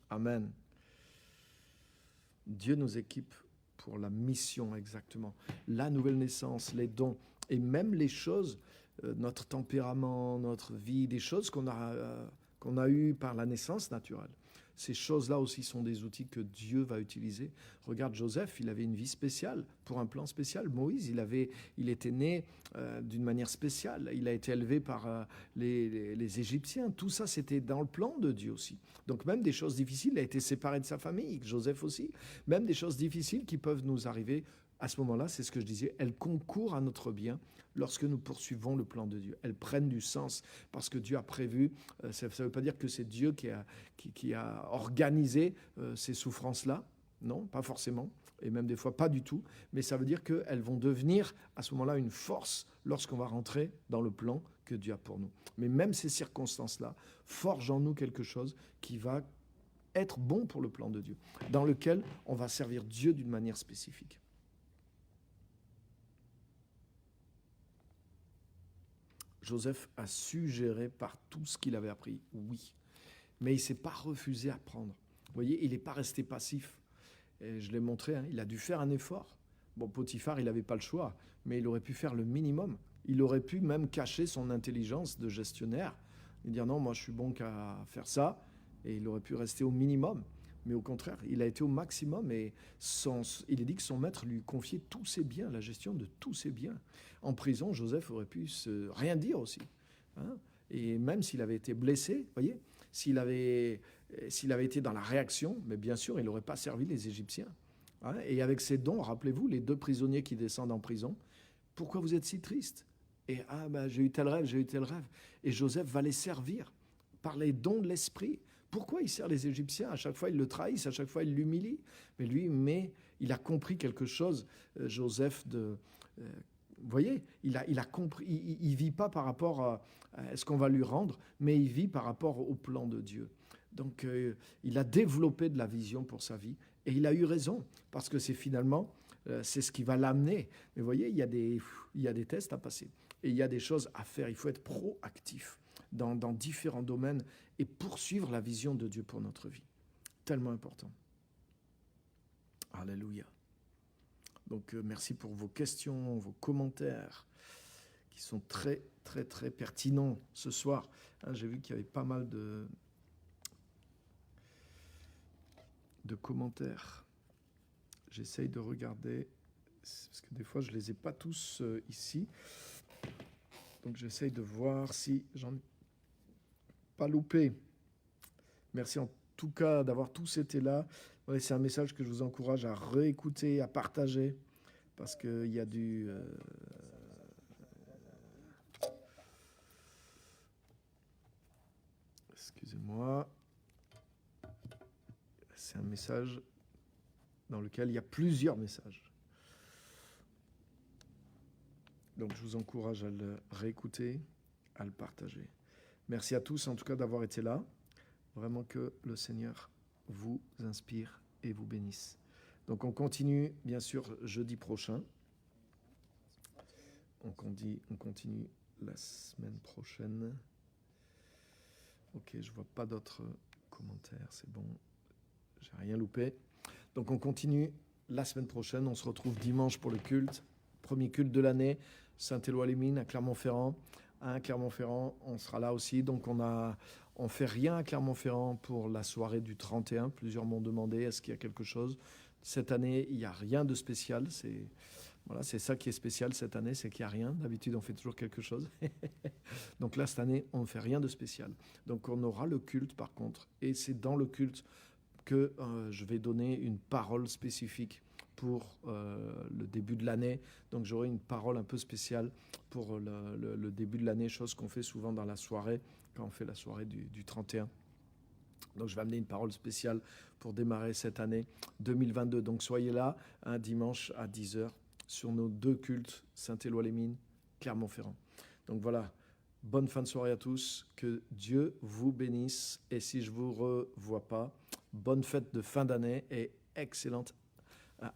Amen. Dieu nous équipe pour la mission exactement. La nouvelle naissance, les dons et même les choses, notre tempérament, notre vie, des choses qu'on a eues par la naissance naturelle. Ces choses-là aussi sont des outils que Dieu va utiliser. Regarde Joseph, il avait une vie spéciale, pour un plan spécial. Moïse, il était né d'une manière spéciale. Il a été élevé par les Égyptiens. Tout ça, c'était dans le plan de Dieu aussi. Donc même des choses difficiles, il a été séparé de sa famille, Joseph aussi. Même des choses difficiles qui peuvent nous arriver, à ce moment-là, c'est ce que je disais, elles concourent à notre bien lorsque nous poursuivons le plan de Dieu. Elles prennent du sens parce que Dieu a prévu. Ça ne veut pas dire que c'est Dieu qui a organisé ces souffrances-là. Non, pas forcément. Et même des fois, pas du tout. Mais ça veut dire qu'elles vont devenir, à ce moment-là, une force lorsqu'on va rentrer dans le plan que Dieu a pour nous. Mais même ces circonstances-là forgent en nous quelque chose qui va être bon pour le plan de Dieu, dans lequel on va servir Dieu d'une manière spécifique. Joseph a su gérer par tout ce qu'il avait appris, oui. Mais il ne s'est pas refusé à apprendre. Vous voyez, il n'est pas resté passif. Et je l'ai montré, hein, il a dû faire un effort. Bon, Potiphar, il n'avait pas le choix, mais il aurait pu faire le minimum. Il aurait pu même cacher son intelligence de gestionnaire et dire non, moi je suis bon qu'à faire ça. Et il aurait pu rester au minimum. Mais au contraire, il a été au maximum et il est dit que son maître lui confiait tous ses biens, la gestion de tous ses biens. En prison, Joseph aurait pu rien dire aussi. Hein, et même s'il avait été blessé, voyez, s'il avait été dans la réaction, mais bien sûr, il n'aurait pas servi les Égyptiens. Hein, et avec ces dons, rappelez-vous, les 2 prisonniers qui descendent en prison, pourquoi vous êtes si tristes? Et j'ai eu tel rêve, j'ai eu tel rêve. Et Joseph va les servir par les dons de l'esprit. Pourquoi il sert les Égyptiens? À chaque fois, ils le trahissent, à chaque fois, ils l'humilient. Mais il a compris quelque chose, Joseph, vous voyez, il a compris, il vit pas par rapport à ce qu'on va lui rendre, mais il vit par rapport au plan de Dieu. Donc, il a développé de la vision pour sa vie, et il a eu raison, parce que c'est finalement, c'est ce qui va l'amener. Mais vous voyez, il y a des tests à passer, et il y a des choses à faire. Il faut être proactif dans différents domaines et poursuivre la vision de Dieu pour notre vie. Tellement important. Alléluia. Donc, merci pour vos questions, vos commentaires, qui sont très, très, très pertinents ce soir. Hein, j'ai vu qu'il y avait pas mal de commentaires. J'essaye de regarder, parce que des fois, je ne les ai pas tous ici. Donc, j'essaye de voir si j'en ai pas loupé. Merci en tout cas d'avoir tous été là. Ouais, c'est un message que je vous encourage à réécouter, à partager, parce qu'il y a du... Excusez-moi. C'est un message dans lequel il y a plusieurs messages. Donc je vous encourage à le réécouter, à le partager. Merci à tous en tout cas d'avoir été là. Vraiment que le Seigneur vous inspire et vous bénisse. Donc on continue bien sûr jeudi prochain. On continue la semaine prochaine. Ok, je vois pas d'autres commentaires, c'est bon. J'ai rien loupé. Donc on continue la semaine prochaine. On se retrouve dimanche pour le culte. Premier culte de l'année, Saint-Éloi-les-Mines à Clermont-Ferrand. À Clermont-Ferrand, on sera là aussi. Donc on fait rien à Clermont-Ferrand pour la soirée du 31. Plusieurs m'ont demandé, est-ce qu'il y a quelque chose? Cette année, il n'y a rien de spécial. C'est ça qui est spécial cette année, c'est qu'il n'y a rien. D'habitude, on fait toujours quelque chose. Donc là, cette année, on ne fait rien de spécial. Donc on aura le culte par contre. Et c'est dans le culte que je vais donner une parole spécifique pour le début de l'année. Donc j'aurai une parole un peu spéciale pour le début de l'année, chose qu'on fait souvent dans la soirée, quand on fait la soirée du 31. Donc je vais amener une parole spéciale pour démarrer cette année 2022. Donc soyez là, un dimanche à 10h, sur nos 2 cultes, Saint-Éloi-les-Mines, Clermont-Ferrand. Donc voilà, bonne fin de soirée à tous, que Dieu vous bénisse, et si je ne vous revois pas, bonne fête de fin d'année et excellente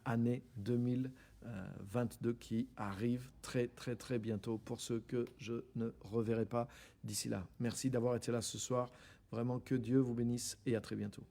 année 2022 qui arrive très très très bientôt pour ceux que je ne reverrai pas d'ici là. Merci d'avoir été là ce soir, vraiment que Dieu vous bénisse et à très bientôt.